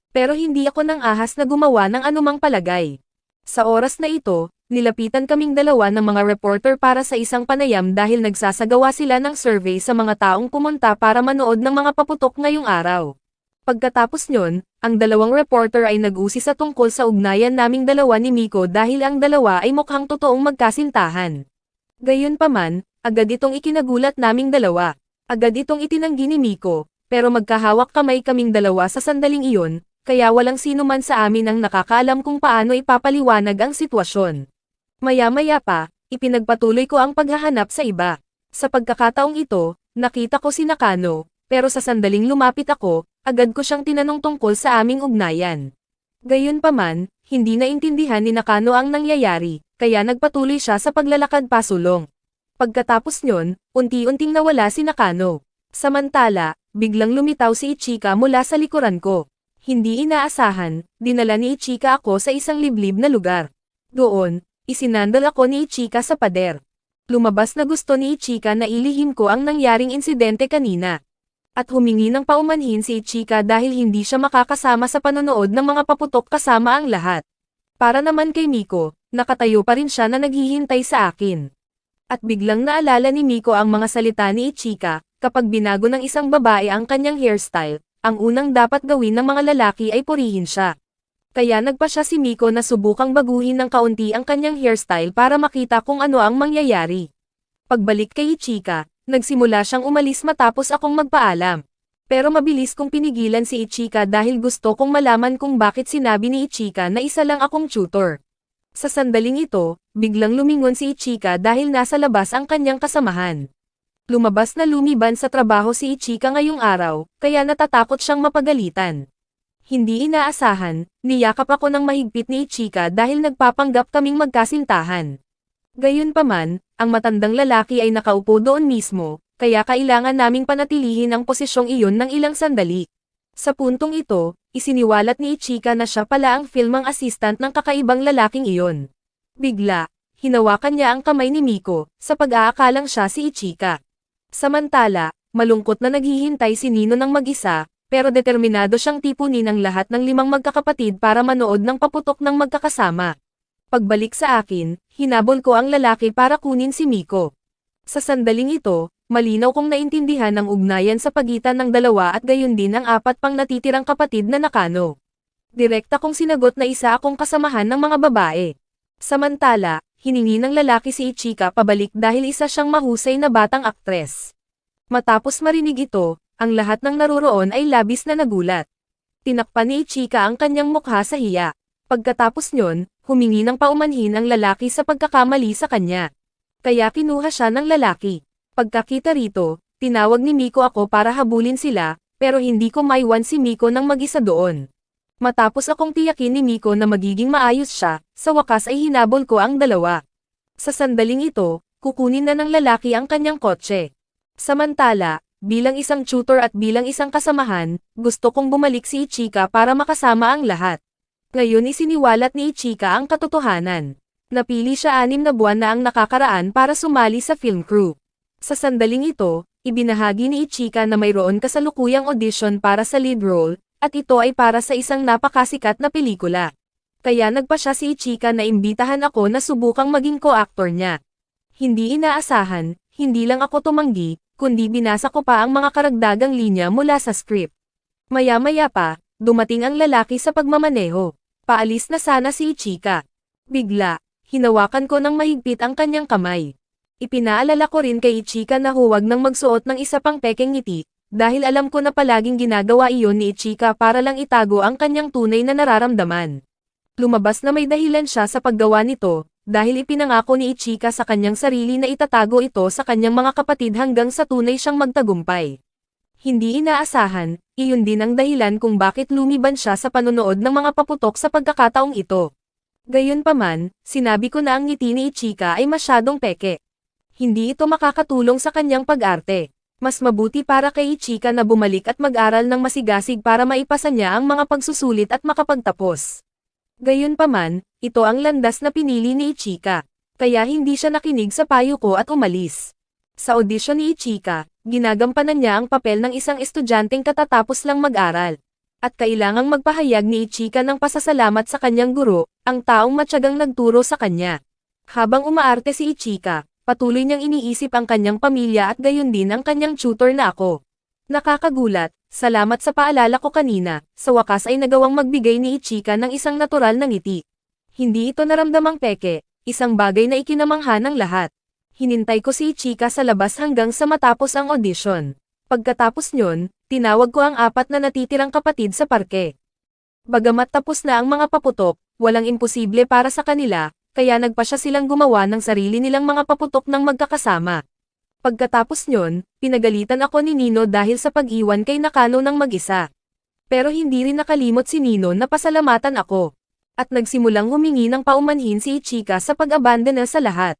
Pero hindi ako nang ahas na gumawa ng anumang palagay. Sa oras na ito, nilapitan kaming dalawa ng mga reporter para sa isang panayam dahil nagsasagawa sila ng survey sa mga taong pumunta para manood ng mga paputok ngayong araw. Pagkatapos nyon, ang dalawang reporter ay nag-usi sa tungkol sa ugnayan naming dalawa ni Miko dahil ang dalawa ay mukhang totoong magkasintahan. Gayunpaman, agad itong ikinagulat naming dalawa. Agad itong itinanggi ni Miko, pero magkahawak kamay kaming dalawa sa sandaling iyon, kaya walang sino man sa amin ang nakakaalam kung paano ipapaliwanag ang sitwasyon. Maya-maya pa, ipinagpatuloy ko ang paghahanap sa iba. Sa pagkakataong ito, nakita ko si Nakano, pero sa sandaling lumapit ako, agad ko siyang tinanong tungkol sa aming ugnayan. Gayunpaman, hindi naintindihan ni Nakano ang nangyayari, kaya nagpatuloy siya sa paglalakad pasulong. Pagkatapos nyon, unti-unting nawala si Nakano. Samantala, biglang lumitaw si Ichika mula sa likuran ko. Hindi inaasahan, dinala ni Ichika ako sa isang liblib na lugar. Doon, isinandal ako ni Ichika sa pader. Lumabas na gusto ni Ichika na ilihim ko ang nangyaring insidente kanina. At humingi ng paumanhin si Ichika dahil hindi siya makakasama sa panonood ng mga paputok kasama ang lahat. Para naman kay Miko, nakatayo pa rin siya na naghihintay sa akin. At biglang naalala ni Miko ang mga salita ni Ichika, kapag binago ng isang babae ang kanyang hairstyle, ang unang dapat gawin ng mga lalaki ay purihin siya. Kaya nagpa siya si Miko na subukang baguhin ng kaunti ang kanyang hairstyle para makita kung ano ang mangyayari. Pagbalik kay Ichika, nagsimula siyang umalis matapos akong magpaalam. Pero mabilis kong pinigilan si Ichika dahil gusto kong malaman kung bakit sinabi ni Ichika na isa lang akong tutor. Sa sandaling ito, biglang lumingon si Ichika dahil nasa labas ang kanyang kasamahan. Lumabas na lumiban sa trabaho si Ichika ngayong araw, kaya natatakot siyang mapagalitan. Hindi inaasahan, niyakap ako ng mahigpit ni Ichika dahil nagpapanggap kaming magkasintahan. Gayunpaman, ang matandang lalaki ay nakaupo doon mismo, kaya kailangan naming panatilihin ang posisyong iyon ng ilang sandali. Sa puntong ito, isiniwalat ni Ichika na siya pala ang filmang assistant ng kakaibang lalaking iyon. Bigla, hinawakan niya ang kamay ni Miko, sa pag-aakalang siya si Ichika. Samantala, malungkot na naghihintay si Nino ng mag-isa, pero determinado siyang tipunin ang lahat ng 5 magkakapatid para manood ng paputok ng magkakasama. Pagbalik sa akin, hinabol ko ang lalaki para kunin si Miko. Sa sandaling ito, malinaw kong naintindihan ang ugnayan sa pagitan ng dalawa at gayon din ang 4 pang natitirang kapatid na Nakano. Direkta kong sinagot na isa akong kasamahan ng mga babae. Samantala, hiningi ng lalaki si Ichika pabalik dahil isa siyang mahusay na batang aktres. Matapos marinig ito, ang lahat ng naruroon ay labis na nagulat. Tinakpan ni Ichika ang kanyang mukha sa hiya. Pagkatapos nyon, humingi ng paumanhin ang lalaki sa pagkakamali sa kanya. Kaya kinuha siya ng lalaki. Pagkakita rito, tinawag ni Miko ako para habulin sila, pero hindi ko maiwan si Miko nang mag-isa doon. Matapos akong tiyakin ni Miko na magiging maayos siya, sa wakas ay hinabol ko ang dalawa. Sa sandaling ito, kukunin na ng lalaki ang kanyang kotse. Samantala, bilang isang tutor at bilang isang kasamahan, gusto kong bumalik si Ichika para makasama ang lahat. Ngayon isiniwalat ni Ichika ang katotohanan. Napili siya 6 na buwan na ang nakakaraan para sumali sa film crew. Sa sandaling ito, ibinahagi ni Ichika na mayroon kasalukuyang audition para sa lead role, at ito ay para sa isang napakasikat na pelikula. Kaya nagpa siya si Ichika na imbitahan ako na subukang maging co-actor niya. Hindi inaasahan, hindi lang ako tumanggi, kundi binasa ko pa ang mga karagdagang linya mula sa script. Maya-maya pa, dumating ang lalaki sa pagmamaneho. Paalis na sana si Ichika. Bigla, hinawakan ko ng mahigpit ang kanyang kamay. Ipinaalala ko rin kay Ichika na huwag nang magsuot ng isa pang pekeng ngiti, dahil alam ko na palaging ginagawa iyon ni Ichika para lang itago ang kanyang tunay na nararamdaman. Lumabas na may dahilan siya sa paggawa nito, dahil ipinangako ni Ichika sa kanyang sarili na itatago ito sa kanyang mga kapatid hanggang sa tunay siyang magtagumpay. Hindi inaasahan, iyon din ang dahilan kung bakit lumiban siya sa panonood ng mga paputok sa pagkakataong ito. Gayunpaman, sinabi ko na ang ngiti ni Ichika ay masyadong peke. Hindi ito makakatulong sa kanyang pag-arte. Mas mabuti para kay Ichika na bumalik at mag-aral ng masigasig para maipasa niya ang mga pagsusulit at makapagtapos. Gayunpaman, ito ang landas na pinili ni Ichika. Kaya hindi siya nakinig sa payo ko at umalis. Sa audition ni Ichika, ginagampanan niya ang papel ng isang estudyanteng katatapos lang mag-aral. At kailangang magpahayag ni Ichika ng pasasalamat sa kanyang guro, ang taong matyagang nagturo sa kanya. Habang umaarte si Ichika, patuloy niyang iniisip ang kanyang pamilya at gayon din ang kanyang tutor na ako. Nakakagulat, salamat sa paalala ko kanina, sa wakas ay nagawang magbigay ni Ichika ng isang natural na ngiti. Hindi ito naramdamang peke, isang bagay na ikinamangha ng lahat. Hinintay ko si Ichika sa labas hanggang sa matapos ang audition. Pagkatapos nyon, tinawag ko ang 4 na natitirang kapatid sa parke. Bagamat tapos na ang mga paputok, walang imposible para sa kanila, kaya nagpa siya silang gumawa ng sarili nilang mga paputok ng magkakasama. Pagkatapos nyon, pinagalitan ako ni Nino dahil sa pag-iwan kay Nakano ng mag-isa. Pero hindi rin nakalimot si Nino na pasalamatan ako. At nagsimulang humingi ng paumanhin si Ichika sa pag-abandona sa lahat.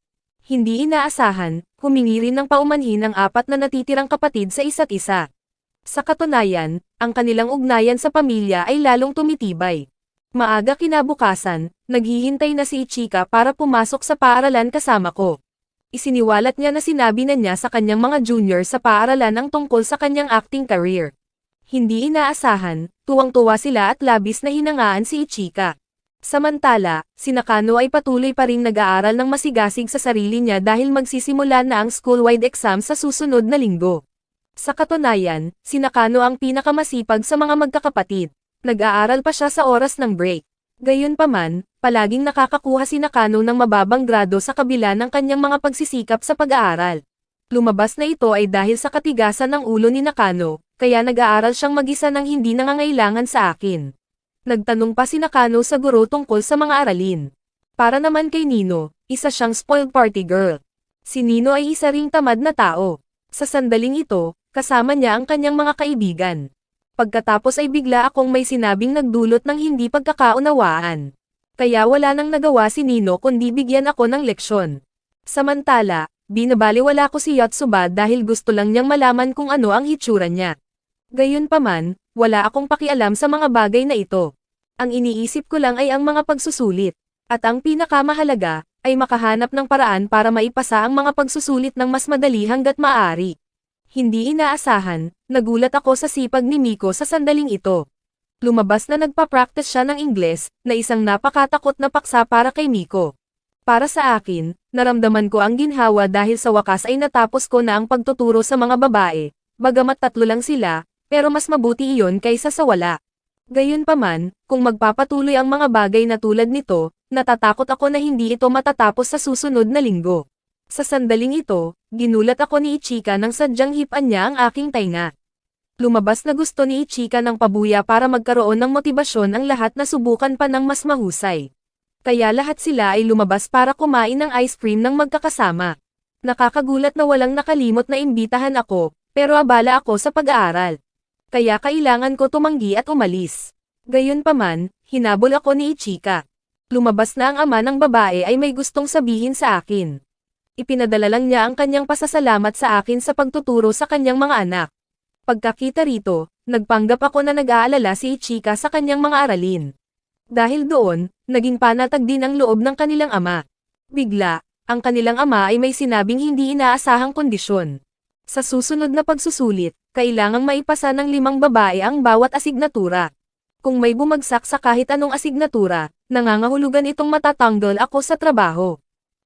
Hindi inaasahan, humingi rin ng paumanhin ang 4 na natitirang kapatid sa isa't isa. Sa katunayan, ang kanilang ugnayan sa pamilya ay lalong tumitibay. Maaga kinabukasan, naghihintay na si Ichika para pumasok sa paaralan kasama ko. Isiniwalat niya na sinabi na niya sa kanyang mga junior sa paaralan ang tungkol sa kanyang acting career. Hindi inaasahan, tuwang-tuwa sila at labis na hinangaan si Ichika. Samantala, si Nakano ay patuloy pa ring nag-aaral ng masigasig sa sarili niya dahil magsisimula na ang school-wide exam sa susunod na linggo. Sa katunayan, si Nakano ang pinakamasipag sa mga magkakapatid. Nag-aaral pa siya sa oras ng break. Gayunpaman, palaging nakakakuha si Nakano ng mababang grado sa kabila ng kanyang mga pagsisikap sa pag-aaral. Lumabas na ito ay dahil sa katigasan ng ulo ni Nakano, kaya nag-aaral siyang mag-isa nang hindi nangangailangan sa akin. Nagtanong pa si Nakano sa guro tungkol sa mga aralin. Para naman kay Nino, isa siyang spoiled party girl. Si Nino ay isa ring tamad na tao. Sa sandaling ito, kasama niya ang kanyang mga kaibigan. Pagkatapos ay bigla akong may sinabing nagdulot ng hindi pagkakaunawaan. Kaya wala nang nagawa si Nino kundi bigyan ako ng leksyon. Samantala, binabaliwala ko si Yotsuba dahil gusto lang niyang malaman kung ano ang hitsura niya. Gayunpaman, wala akong pakialam sa mga bagay na ito. Ang iniisip ko lang ay ang mga pagsusulit. At ang pinakamahalaga, ay makahanap ng paraan para maipasa ang mga pagsusulit ng mas madali hanggat maaari. Hindi inaasahan, nagulat ako sa sipag ni Miko sa sandaling ito. Lumabas na nagpa-practice siya ng Ingles, na isang napakatakot na paksa para kay Miko. Para sa akin, naramdaman ko ang ginhawa dahil sa wakas ay natapos ko na ang pagtuturo sa mga babae, bagamat 3 lang sila, pero mas mabuti iyon kaysa sa wala. Gayunpaman, kung magpapatuloy ang mga bagay na tulad nito, natatakot ako na hindi ito matatapos sa susunod na linggo. Sa sandaling ito, ginulat ako ni Ichika nang sadyang hipan niya ang aking tainga. Lumabas na gusto ni Ichika ng pabuya para magkaroon ng motibasyon ang lahat na subukan pa ng mas mahusay. Kaya lahat sila ay lumabas para kumain ng ice cream ng magkakasama. Nakakagulat na walang nakalimot na imbitahan ako, pero abala ako sa pag-aaral. Kaya kailangan ko tumanggi at umalis. Gayunpaman, hinabol ako ni Ichika. Lumabas na ang ama ng babae ay may gustong sabihin sa akin. Ipinadala lang niya ang kanyang pasasalamat sa akin sa pagtuturo sa kanyang mga anak. Pagkakita rito, nagpanggap ako na nag-aalala si Ichika sa kanyang mga aralin. Dahil doon, naging panatag din ang loob ng kanilang ama. Bigla, ang kanilang ama ay may sinabing hindi inaasahang kondisyon. Sa susunod na pagsusulit, kailangang maipasa ng 5 babae ang bawat asignatura. Kung may bumagsak sa kahit anong asignatura, nangangahulugan itong matatanggal ako sa trabaho.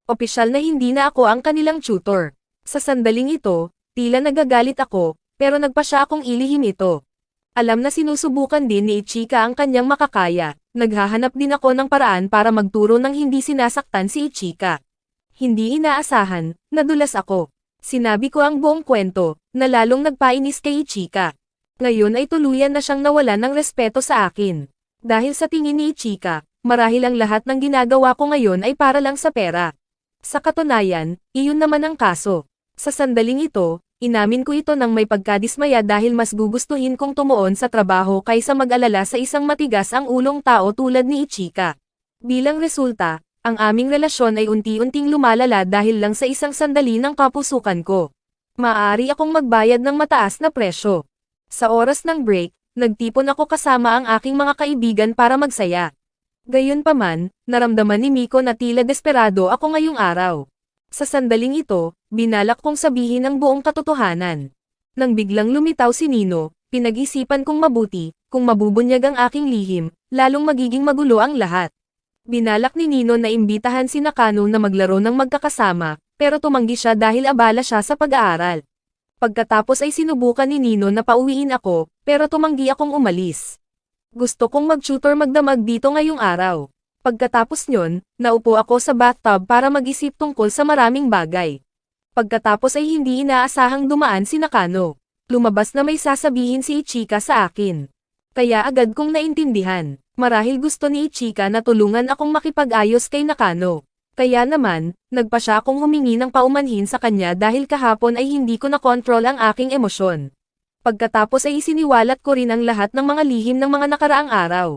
Opisyal na hindi na ako ang kanilang tutor. Sa sandaling ito, tila nagagalit ako, pero nagpa siya akong ilihim ito. Alam na sinusubukan din ni Ichika ang kanyang makakaya, naghahanap din ako ng paraan para magturo ng hindi sinasaktan si Ichika. Hindi inaasahan, nadulas ako. Sinabi ko ang buong kwento, na lalong nagpainis kay Ichika. Ngayon ay tuluyan na siyang nawalan ng respeto sa akin. Dahil sa tingin ni Ichika, marahil ang lahat ng ginagawa ko ngayon ay para lang sa pera. Sa katunayan, iyon naman ang kaso. Sa sandaling ito, inamin ko ito nang may pagkadismaya dahil mas gugustuhin kong tumuon sa trabaho kaysa mag-alala sa isang matigas ang ulong tao tulad ni Ichika. Bilang resulta, ang aming relasyon ay unti-unting lumalala dahil lang sa isang sandali ng kapusukan ko. Maaari akong magbayad ng mataas na presyo. Sa oras ng break, nagtipon ako kasama ang aking mga kaibigan para magsaya. Gayunpaman, naramdaman ni Miko na tila desperado ako ngayong araw. Sa sandaling ito, binalak kong sabihin ang buong katotohanan. Nang biglang lumitaw si Nino, pinag-isipan kong mabuti, kung mabubunyag ang aking lihim, lalong magiging magulo ang lahat. Binalak ni Nino na imbitahan si Nakano na maglaro ng magkakasama, pero tumanggi siya dahil abala siya sa pag-aaral. Pagkatapos ay sinubukan ni Nino na pauwiin ako, pero tumanggi akong umalis. Gusto kong mag-tutor magdamag dito ngayong araw. Pagkatapos nyon, naupo ako sa bathtub para mag-isip tungkol sa maraming bagay. Pagkatapos ay hindi inaasahang dumaan si Nakano. Lumabas na may sasabihin si Ichika sa akin. Kaya agad kong naintindihan. Marahil gusto ni Ichika na tulungan akong makipag-ayos kay Nakano. Kaya naman, nagpa siya akong humingi ng paumanhin sa kanya dahil kahapon ay hindi ko nakontrol ang aking emosyon. Pagkatapos ay isiniwalat ko rin ang lahat ng mga lihim ng mga nakaraang araw.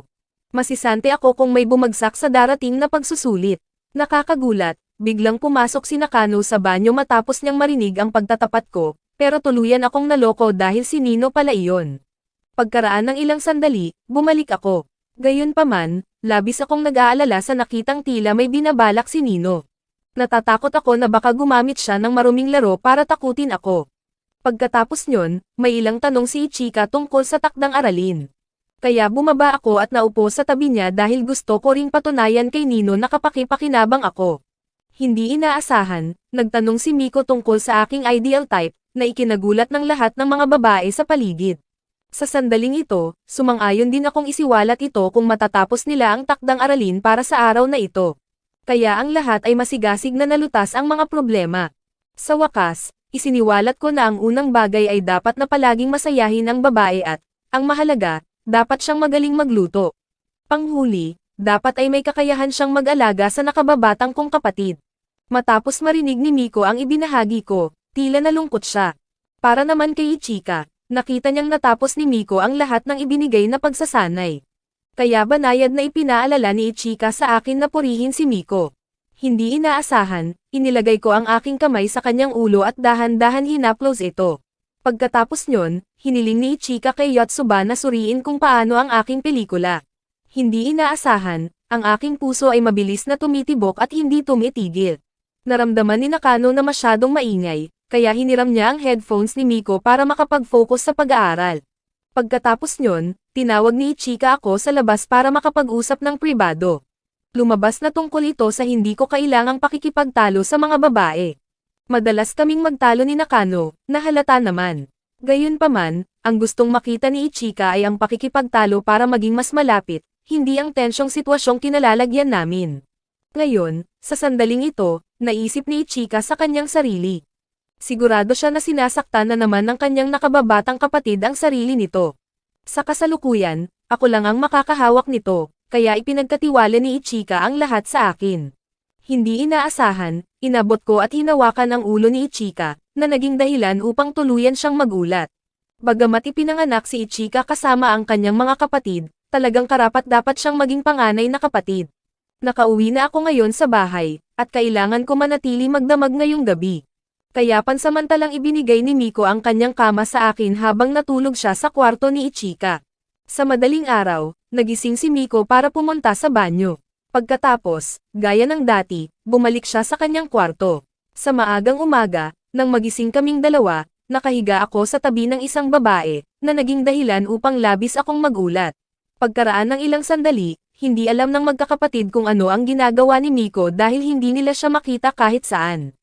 Masisante ako kung may bumagsak sa darating na pagsusulit. Nakakagulat, biglang pumasok si Nakano sa banyo matapos niyang marinig ang pagtatapat ko, pero tuluyan akong naloko dahil si Nino pala iyon. Pagkaraan ng ilang sandali, bumalik ako. Gayunpaman, labis akong nag-aalala sa nakitang tila may binabalak si Nino. Natatakot ako na baka gumamit siya ng maruming laro para takutin ako. Pagkatapos nyon, may ilang tanong si Ichika tungkol sa takdang aralin. Kaya bumaba ako at naupo sa tabi niya dahil gusto ko ring patunayan kay Nino na kapaki-pakinabang ako. Hindi inaasahan, nagtanong si Miko tungkol sa aking ideal type, na ikinagulat ng lahat ng mga babae sa paligid. Sa sandaling ito, sumang-ayon din akong isiwalat ito kung matatapos nila ang takdang aralin para sa araw na ito. Kaya ang lahat ay masigasig na nalutas ang mga problema. Sa wakas, isiniwalat ko na ang unang bagay ay dapat na palaging masayahin ang babae at, ang mahalaga, dapat siyang magaling magluto. Panghuli, dapat ay may kakayahan siyang mag-alaga sa nakababatang kong kapatid. Matapos marinig ni Miko ang ibinahagi ko, tila nalungkot siya. Para naman kay Ichika, nakita niyang natapos ni Miko ang lahat ng ibinigay na pagsasanay. Kaya banayad na ipinaalala ni Ichika sa akin na purihin si Miko. Hindi inaasahan, inilagay ko ang aking kamay sa kanyang ulo at dahan-dahan hinaplos ito. Pagkatapos nyon, hiniling ni Ichika kay Yotsuba na suriin kung paano ang aking pelikula. Hindi inaasahan, ang aking puso ay mabilis na tumitibok at hindi tumitigil. Naramdaman ni Nakano na masyadong maingay, kaya hiniram niya ang headphones ni Miko para makapag-focus sa pag-aaral. Pagkatapos nyon, tinawag ni Ichika ako sa labas para makapag-usap ng pribado. Lumabas na tungkol ito sa hindi ko kailangang pakikipagtalo sa mga babae. Madalas kaming magtalo ni Nakano, na halata naman. Gayunpaman, ang gustong makita ni Ichika ay ang pakikipagtalo para maging mas malapit, hindi ang tensyong sitwasyong kinalalagyan namin. Ngayon, sa sandaling ito, naisip ni Ichika sa kanyang sarili. Sigurado siya na sinasaktan na naman ng kanyang nakababatang kapatid ang sarili nito. Sa kasalukuyan, ako lang ang makakahawak nito. Kaya ipinagkatiwala ni Ichika ang lahat sa akin. Hindi inaasahan, inabot ko at hinawakan ang ulo ni Ichika, na naging dahilan upang tuluyan siyang magulat. Bagamat ipinanganak si Ichika kasama ang kanyang mga kapatid, talagang karapat-dapat siyang maging panganay na kapatid. Nakauwi na ako ngayon sa bahay, at kailangan ko manatili magdamag ngayong gabi. Kaya pansamantalang ibinigay ni Miko ang kanyang kama sa akin habang natulog siya sa kwarto ni Ichika. Sa madaling araw, nagising si Miko para pumunta sa banyo. Pagkatapos, gaya ng dati, bumalik siya sa kanyang kwarto. Sa maagang umaga, nang magising kaming dalawa, nakahiga ako sa tabi ng isang babae, na naging dahilan upang labis akong magulat. Pagkaraan ng ilang sandali, hindi alam ng magkakapatid kung ano ang ginagawa ni Miko dahil hindi nila siya makita kahit saan.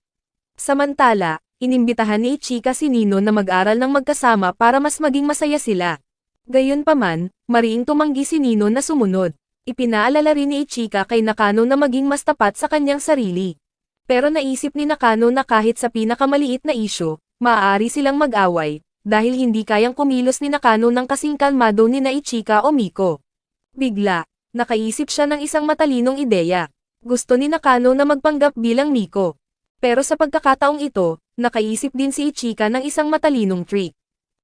Samantala, inimbitahan ni Ichika si Nino na mag-aral ng magkasama para mas maging masaya sila. Gayunpaman, mariing tumanggi si Nino na sumunod. Ipinaalala rin ni Ichika kay Nakano na maging mas tapat sa kanyang sarili. Pero naisip ni Nakano na kahit sa pinakamaliit na isyu, maaari silang mag-away, dahil hindi kayang kumilos ni Nakano ng kasing kalmado ni na Ichika o Miko. Bigla, nakaisip siya ng isang matalinong ideya. Gusto ni Nakano na magpanggap bilang Miko. Pero sa pagkakataong ito, nakaisip din si Ichika ng isang matalinong trick.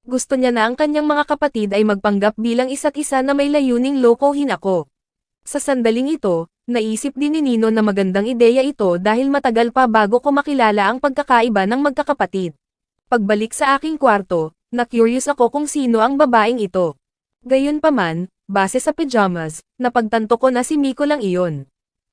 Gusto niya na ang kanyang mga kapatid ay magpanggap bilang isa't isa na may layuning lokohin ako. Sa sandaling ito, naisip din ni Nino na magandang ideya ito dahil matagal pa bago ko makilala ang pagkakaiba ng magkakapatid. Pagbalik sa aking kwarto, na-curious ako kung sino ang babaeng ito. Gayunpaman, base sa pajamas, napagtanto ko na si Miko lang iyon.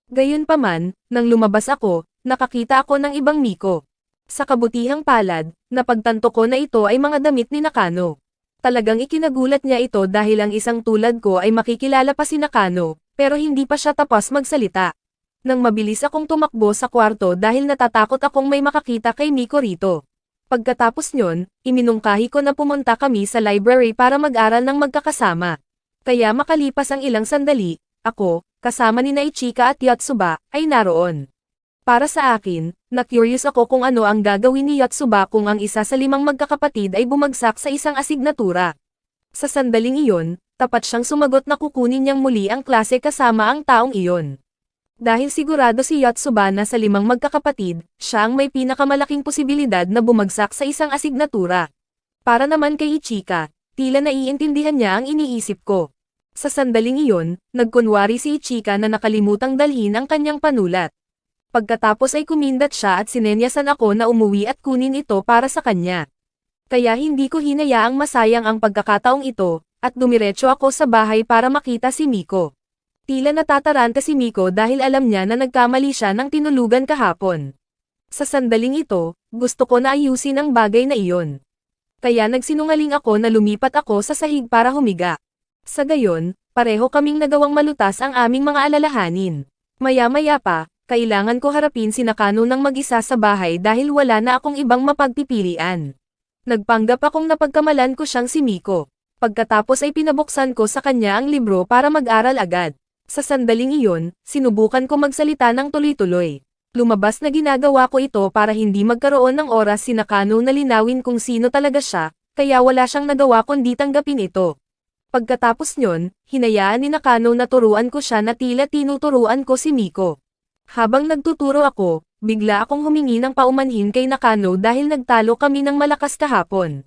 Gayunpaman, nang lumabas ako, nakakita ako ng ibang Miko. Sa kabutihang palad, napagtanto ko na ito ay mga damit ni Nakano. Talagang ikinagulat niya ito dahil ang isang tulad ko ay makikilala pa si Nakano, pero hindi pa siya tapos magsalita. Nang mabilis akong tumakbo sa kwarto dahil natatakot akong may makakita kay Miko rito. Pagkatapos nyon, iminungkahi ko na pumunta kami sa library para mag-aral ng magkakasama. Kaya makalipas ang ilang sandali, ako, kasama ni Ichika at Yotsuba, ay naroon. Para sa akin, na-curious ako kung ano ang gagawin ni Yotsuba kung ang isa sa 5 magkakapatid ay bumagsak sa isang asignatura. Sa sandaling iyon, tapat siyang sumagot na kukunin niyang muli ang klase kasama ang taong iyon. Dahil sigurado si Yotsuba na sa 5 magkakapatid, siya ang may pinakamalaking posibilidad na bumagsak sa isang asignatura. Para naman kay Ichika, tila naiintindihan niya ang iniisip ko. Sa sandaling iyon, nagkunwari si Ichika na nakalimutang dalhin ang kanyang panulat. Pagkatapos ay kumindat siya at sinenyasan ako na umuwi at kunin ito para sa kanya. Kaya hindi ko hinayaang masayang ang pagkakataong ito, at dumiretso ako sa bahay para makita si Miko. Tila natataranta si Miko dahil alam niya na nagkamali siya ng tinulugan kahapon. Sa sandaling ito, gusto ko na ayusin ang bagay na iyon. Kaya nagsinungaling ako na lumipat ako sa sahig para humiga. Sa gayon, pareho kaming nagawang malutas ang aming mga alalahanin. Maya-maya pa, kailangan ko harapin si Nakano ng mag-isa sa bahay dahil wala na akong ibang mapagpipilian. Nagpanggap akong napagkamalan ko siyang si Miko. Pagkatapos ay pinabuksan ko sa kanya ang libro para mag-aral agad. Sa sandaling iyon, sinubukan ko magsalita ng tuloy-tuloy. Lumabas na ginagawa ko ito para hindi magkaroon ng oras si Nakano na linawin kung sino talaga siya, kaya wala siyang nagawa kundi tanggapin ito. Pagkatapos nyon, hinayaan ni Nakano na turuan ko siya na tila tinuturuan ko si Miko. Habang nagtuturo ako, bigla akong humingi ng paumanhin kay Nakano dahil nagtalo kami ng malakas kahapon.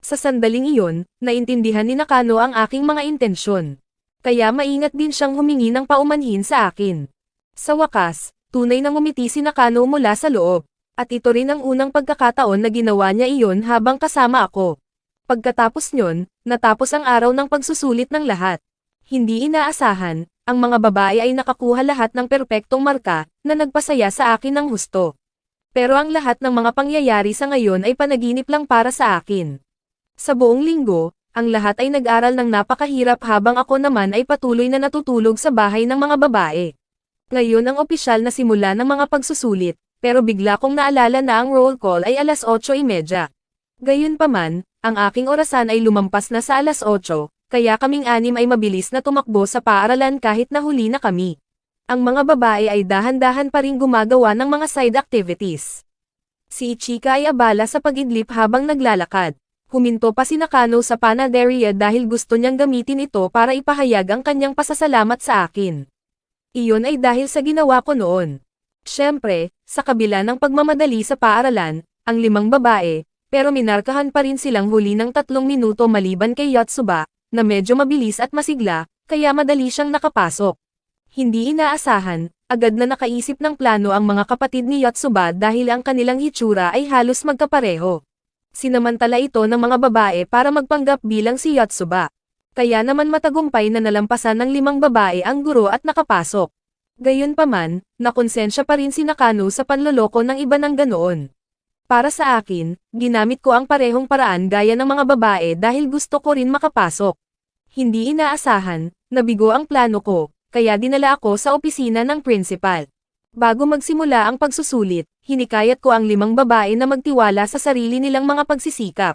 Sa sandaling iyon, naintindihan ni Nakano ang aking mga intensyon. Kaya maingat din siyang humingi ng paumanhin sa akin. Sa wakas, tunay nang ngumiti si Nakano mula sa loob. At ito rin ang unang pagkakataon na ginawa niya iyon habang kasama ako. Pagkatapos nyon, natapos ang araw ng pagsusulit ng lahat. Hindi inaasahan, ang mga babae ay nakakuha lahat ng perpektong marka, na nagpasaya sa akin ng husto. Pero ang lahat ng mga pangyayari sa ngayon ay panaginip lang para sa akin. Sa buong linggo, ang lahat ay nag-aral ng napakahirap habang ako naman ay patuloy na natutulog sa bahay ng mga babae. Ngayon ang opisyal na simula ng mga pagsusulit, pero bigla kong naalala na ang roll call ay 8:30. Gayunpaman, ang aking orasan ay lumampas na sa 8:00. Kaya kaming 6 ay mabilis na tumakbo sa paaralan kahit nahuli na kami. Ang mga babae ay dahan-dahan pa rin gumagawa ng mga side activities. Si Ichika ay abala sa pag-idlip habang naglalakad. Huminto pa si Nakano sa panaderia dahil gusto niyang gamitin ito para ipahayag ang kanyang pasasalamat sa akin. Iyon ay dahil sa ginawa ko noon. Siyempre, sa kabila ng pagmamadali sa paaralan, ang 5 babae, pero minarkahan pa rin silang huli ng 3 minuto maliban kay Yotsuba, na medyo mabilis at masigla, kaya madali siyang nakapasok. Hindi inaasahan, agad na nakaisip ng plano ang mga kapatid ni Yotsuba dahil ang kanilang hitsura ay halos magkapareho. Sinamantala ito ng mga babae para magpanggap bilang si Yotsuba. Kaya naman matagumpay na nalampasan ng 5 babae ang guro at nakapasok. Gayunpaman, nakonsensya pa rin si Nakano sa panloloko ng iba ng ganoon. Para sa akin, ginamit ko ang parehong paraan gaya ng mga babae dahil gusto ko rin makapasok. Hindi inaasahan, nabigo ang plano ko, kaya dinala ako sa opisina ng principal. Bago magsimula ang pagsusulit, hinikayat ko ang 5 babae na magtiwala sa sarili nilang mga pagsisikap.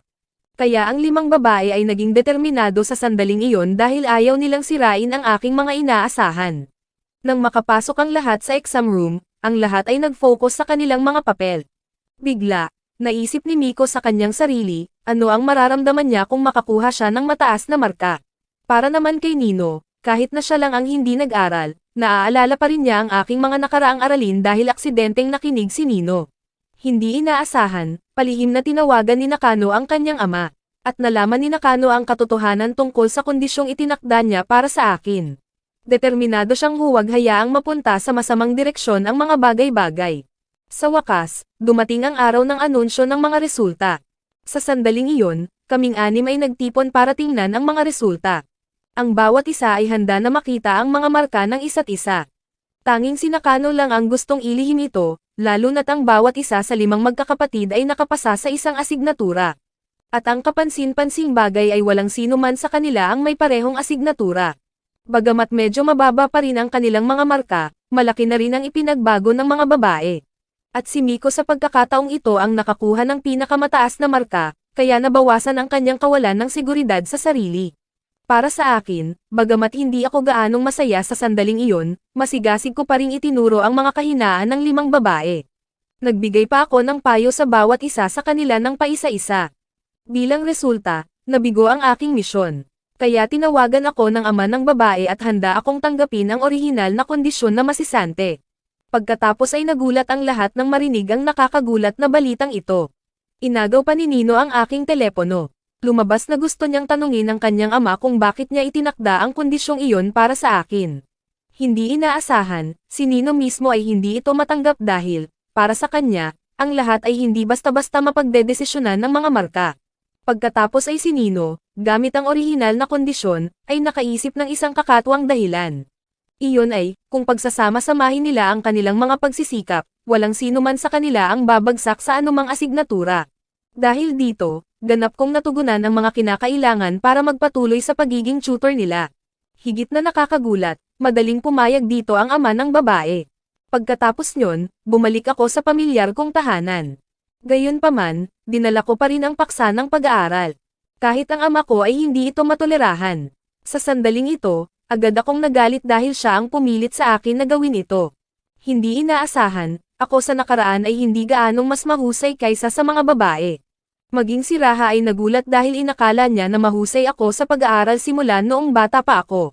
Kaya ang 5 babae ay naging determinado sa sandaling iyon dahil ayaw nilang sirain ang aking mga inaasahan. Nang makapasok ang lahat sa exam room, ang lahat ay nag-focus sa kanilang mga papel. Bigla, naisip ni Miko sa kanyang sarili, ano ang mararamdaman niya kung makakuha siya ng mataas na marka. Para naman kay Nino, kahit na siya lang ang hindi nag-aral, naaalala pa rin niya ang aking mga nakaraang aralin dahil aksidenteng nakinig si Nino. Hindi inaasahan, palihim na tinawagan ni Nakano ang kanyang ama, at nalaman ni Nakano ang katotohanan tungkol sa kondisyong itinakda niya para sa akin. Determinado siyang huwag hayaang mapunta sa masamang direksyon ang mga bagay-bagay. Sa wakas, dumating ang araw ng anunsyo ng mga resulta. Sa sandaling iyon, kaming 6 ay nagtipon para tingnan ang mga resulta. Ang bawat isa ay handa na makita ang mga marka ng isa't isa. Tanging si Nakano lang ang gustong ilihim ito, lalo na't ang bawat isa sa 5 magkakapatid ay nakapasa sa isang asignatura. At ang kapansin-pansing bagay ay walang sino man sa kanila ang may parehong asignatura. Bagamat medyo mababa pa rin ang kanilang mga marka, malaki na rin ang ipinagbago ng mga babae. At si Miko sa pagkakataong ito ang nakakuha ng pinakamataas na marka, kaya nabawasan ang kanyang kawalan ng seguridad sa sarili. Para sa akin, bagamat hindi ako gaanong masaya sa sandaling iyon, masigasig ko pa ring itinuro ang mga kahinaan ng 5 babae. Nagbigay pa ako ng payo sa bawat isa sa kanila ng paisa-isa. Bilang resulta, nabigo ang aking misyon. Kaya tinawagan ako ng ama ng babae at handa akong tanggapin ang orihinal na kondisyon na masisante. Pagkatapos ay nagulat ang lahat nang marinig ang nakakagulat na balitang ito. Inagaw pa ni Nino ang aking telepono. Lumabas na gusto niyang tanungin ang kanyang ama kung bakit niya itinakda ang kondisyong iyon para sa akin. Hindi inaasahan, si Nino mismo ay hindi ito matanggap dahil, para sa kanya, ang lahat ay hindi basta-basta mapagdedesisyonan ng mga marka. Pagkatapos ay si Nino, gamit ang orihinal na kondisyon, ay nakaisip ng isang kakatuwang dahilan. Iyon ay, kung pagsasama-samahin nila ang kanilang mga pagsisikap, walang sino man sa kanila ang babagsak sa anumang asignatura. Dahil dito, ganap kong natugunan ang mga kinakailangan para magpatuloy sa pagiging tutor nila. Higit na nakakagulat, madaling pumayag dito ang ama ng babae. Pagkatapos nyon, bumalik ako sa pamilyar kong tahanan. Gayunpaman, dinala ko pa rin ang paksa ng pag-aaral. Kahit ang ama ko ay hindi ito matolerahan. Sa sandaling ito, agad akong nagalit dahil siya ang pumilit sa akin na gawin ito. Hindi inaasahan, ako sa nakaraan ay hindi gaanong mas mahusay kaysa sa mga babae. Maging si Raha ay nagulat dahil inakala niya na mahusay ako sa pag-aaral simula noong bata pa ako.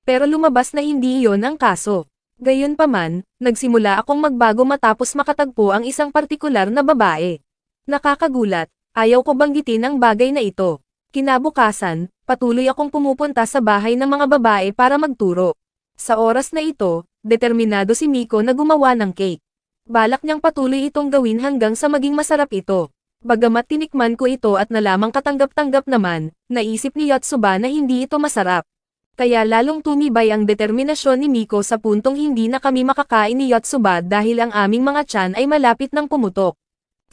Pero lumabas na hindi iyon ang kaso. Gayunpaman, nagsimula akong magbago matapos makatagpo ang isang partikular na babae. Nakakagulat, ayaw ko banggitin ang bagay na ito. Kinabukasan, patuloy akong pumupunta sa bahay ng mga babae para magturo. Sa oras na ito, determinado si Miko na gumawa ng cake. Balak niyang patuloy itong gawin hanggang sa maging masarap ito. Bagamat tinikman ko ito at nalamang katanggap-tanggap naman, naisip ni Yotsuba na hindi ito masarap. Kaya lalong tumibay ang determinasyon ni Miko sa puntong hindi na kami makakain ni Yotsuba dahil ang aming mga tiyan ay malapit ng pumutok.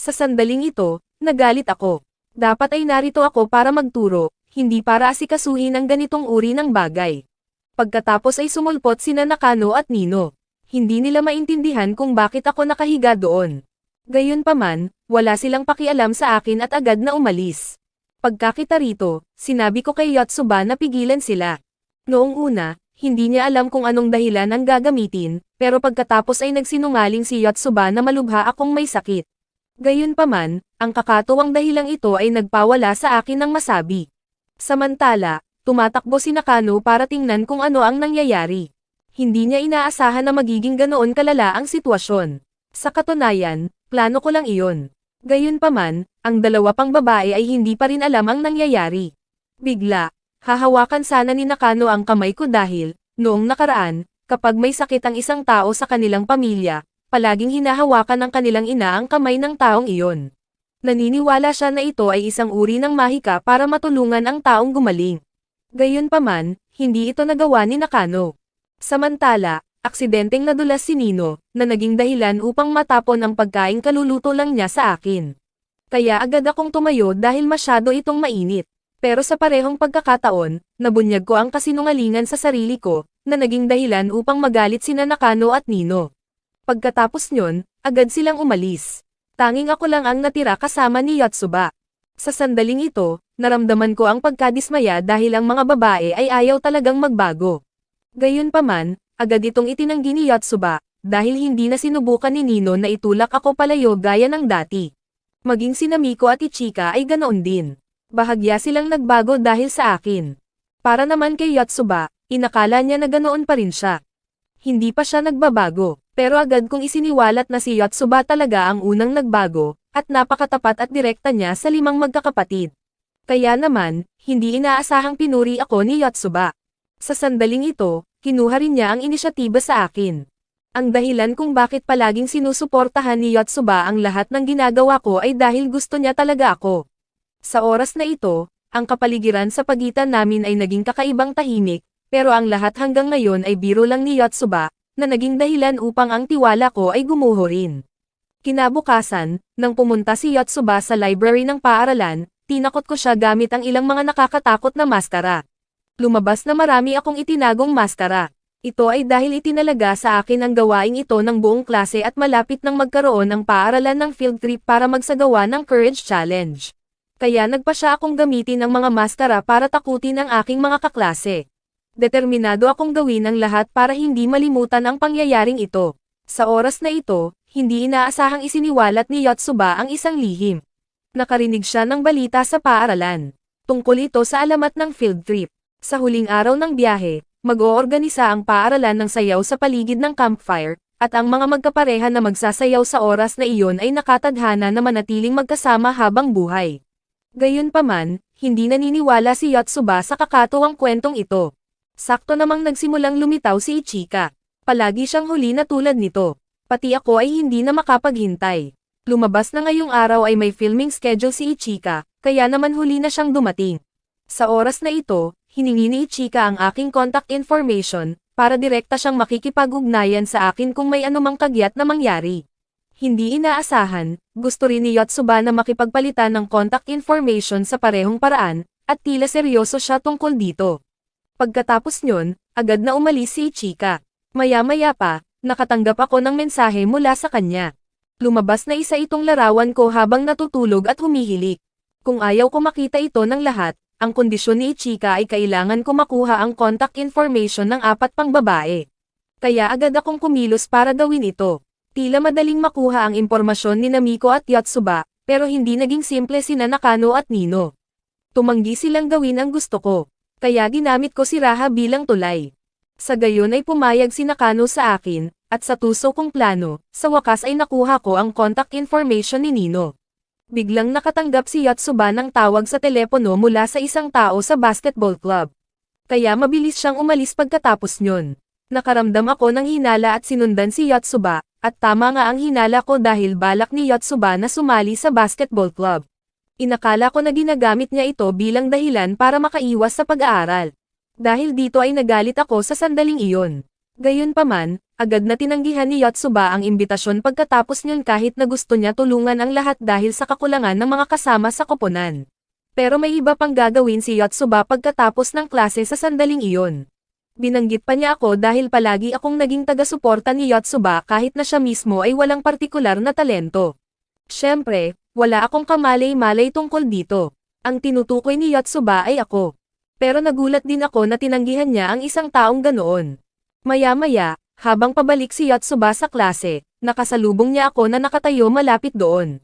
Sa sandaling ito, nagalit ako. Dapat ay narito ako para magturo, hindi para asikasuhin ang ganitong uri ng bagay. Pagkatapos ay sumulpot sina Nakano at Nino. Hindi nila maintindihan kung bakit ako nakahiga doon. Gayunpaman, wala silang pakialam sa akin at agad na umalis. Pagkakita rito, sinabi ko kay Yotsuba na pigilan sila. Noong una, hindi niya alam kung anong dahilan ang gagamitin, pero pagkatapos ay nagsinungaling si Yotsuba na malubha akong may sakit. Gayunpaman, ang kakatuwang dahilang ito ay nagpawala sa akin ng masabi. Samantala, tumatakbo si Nakano para tingnan kung ano ang nangyayari. Hindi niya inaasahan na magiging ganoon kalala ang sitwasyon. Sa katunayan, plano ko lang iyon. Gayunpaman, ang 2 pang babae ay hindi pa rin alam ang nangyayari. Bigla, hahawakan sana ni Nakano ang kamay ko dahil, noong nakaraan, Kapag may sakit ang isang tao sa kanilang pamilya, palaging hinahawakan ng kanilang ina ang kamay ng taong iyon. Naniniwala siya na ito ay isang uri ng mahika para matulungan ang taong gumaling. Gayunpaman, hindi ito nagawa ni Nakano. Samantala, aksidenteng nadulas si Nino, na naging dahilan upang matapon ang pagkaing kaluluto lang niya sa akin. Kaya agad akong tumayo dahil masyado itong mainit. Pero sa parehong pagkakataon, nabunyag ko ang kasinungalingan sa sarili ko, na naging dahilan upang magalit sina Nakano at Nino. Pagkatapos nyon, agad silang umalis. Tanging ako lang ang natira kasama ni Yotsuba. Sa sandaling ito, naramdaman ko ang pagkadismaya dahil ang mga babae ay ayaw talagang magbago. Gayunpaman, agad itong itinanggi ni Yotsuba, dahil hindi na sinubukan ni Nino na itulak ako palayo gaya ng dati. Maging si Namiko at Ichika ay ganoon din. Bahagya silang nagbago dahil sa akin. Para naman kay Yotsuba, inakala niya na ganoon pa rin siya. Hindi pa siya nagbabago, pero agad kong isiniwalat na si Yotsuba talaga ang unang nagbago, at napakatapat at direkta niya sa 5 magkakapatid. Kaya naman, hindi inaasahang pinuri ako ni Yotsuba. Sa sandaling ito, kinuha rin niya ang inisyatiba sa akin. Ang dahilan kung bakit palaging sinusuportahan ni Yotsuba ang lahat ng ginagawa ko ay dahil gusto niya talaga ako. Sa oras na ito, ang kapaligiran sa pagitan namin ay naging kakaibang tahimik, pero ang lahat hanggang ngayon ay biro lang ni Yotsuba, na naging dahilan upang ang tiwala ko ay gumuho rin. Kinabukasan, nang pumunta si Yotsuba sa library ng paaralan, tinakot ko siya gamit ang ilang mga nakakatakot na maskara. Lumabas na marami akong itinagong maskara. Ito ay dahil itinalaga sa akin ang gawaing ito ng buong klase at malapit nang magkaroon ng paaralan ng field trip para magsagawa ng Courage Challenge. Kaya nagpa siya akong gamitin ang mga maskara para takutin ang aking mga kaklase. Determinado akong gawin ang lahat para hindi malimutan ang pangyayaring ito. Sa oras na ito, hindi inaasahang isiniwalat ni Yotsuba ang isang lihim. Nakarinig siya ng balita sa paaralan. Tungkol ito sa alamat ng field trip. Sa huling araw ng biyahe, mag-oorganisa ang paaralan ng sayaw sa paligid ng campfire, at ang mga magkapareha na magsasayaw sa oras na iyon ay nakatadhana na manatiling magkasama habang buhay. Gayunpaman, hindi naniniwala si Yotsuba sa kakatuwang kwentong ito. Sakto namang nagsimulang lumitaw si Ichika. Palagi siyang huli na tulad nito. Pati ako ay hindi na makapaghintay. Lumabas na ngayong araw ay may filming schedule si Ichika, kaya naman huli na siyang dumating. Sa oras na ito, hiningi ni Ichika ang aking contact information, para direkta siyang makikipag-ugnayan sa akin kung may anumang kagyat na mangyari. Hindi inaasahan, gusto rin ni Yotsuba na makipagpalitan ng contact information sa parehong paraan, at tila seryoso siya tungkol dito. Pagkatapos nyon, agad na umalis si Ichika. Maya-maya pa, nakatanggap ako ng mensahe mula sa kanya. Lumabas na isa itong larawan ko habang natutulog at humihilik. Kung ayaw ko makita ito ng lahat, ang kondisyon ni Ichika ay kailangan ko makuha ang contact information ng 4 pang babae. Kaya agad akong kumilos para gawin ito. Tila madaling makuha ang impormasyon ni Namiko at Yotsuba, pero hindi naging simple sina Nakano at Nino. Tumanggi silang gawin ang gusto ko. Kaya ginamit ko si Raha bilang tulay. Sa gayon ay pumayag si Nakano sa akin, at sa tuso kong plano, sa wakas ay nakuha ko ang contact information ni Nino. Biglang nakatanggap si Yotsuba ng tawag sa telepono mula sa isang tao sa basketball club. Kaya mabilis siyang umalis pagkatapos nyon. Nakaramdam ako ng hinala at sinundan si Yotsuba, at tama nga ang hinala ko dahil balak ni Yotsuba na sumali sa basketball club. Inakala ko na ginagamit niya ito bilang dahilan para makaiwas sa pag-aaral. Dahil dito ay nagalit ako sa sandaling iyon. Gayunpaman, agad na tinanggihan ni Yotsuba ang imbitasyon pagkatapos niyon kahit na gusto niya tulungan ang lahat dahil sa kakulangan ng mga kasama sa koponan. Pero may iba pang gagawin si Yotsuba pagkatapos ng klase sa sandaling iyon. Binanggit pa niya ako dahil palagi akong naging taga-suporta ni Yotsuba kahit na siya mismo ay walang partikular na talento. Siyempre, wala akong kamalay-malay tungkol dito. Ang tinutukoy ni Yotsuba ay ako. Pero nagulat din ako na tinanggihan niya ang isang taong ganoon. Maya-maya, habang pabalik si Yotsuba sa klase, nakasalubong niya ako na nakatayo malapit doon.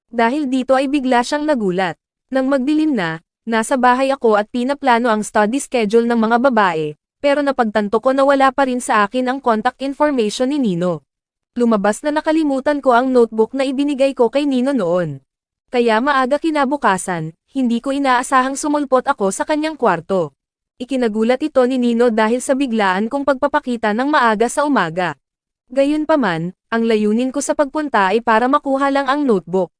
Dahil dito ay bigla siyang nagulat. Nang magdilim na, nasa bahay ako at pinaplano ang study schedule ng mga babae, pero napagtanto ko na wala pa rin sa akin ang contact information ni Nino. Lumabas na nakalimutan ko ang notebook na ibinigay ko kay Nino noon. Kaya maaga kinabukasan, hindi ko inaasahang sumulpot ako sa kanyang kwarto. Ikinagulat ito ni Nino dahil sa biglaan kong pagpapakita ng maaga sa umaga. Gayunpaman, ang layunin ko sa pagpunta ay para makuha lang ang notebook.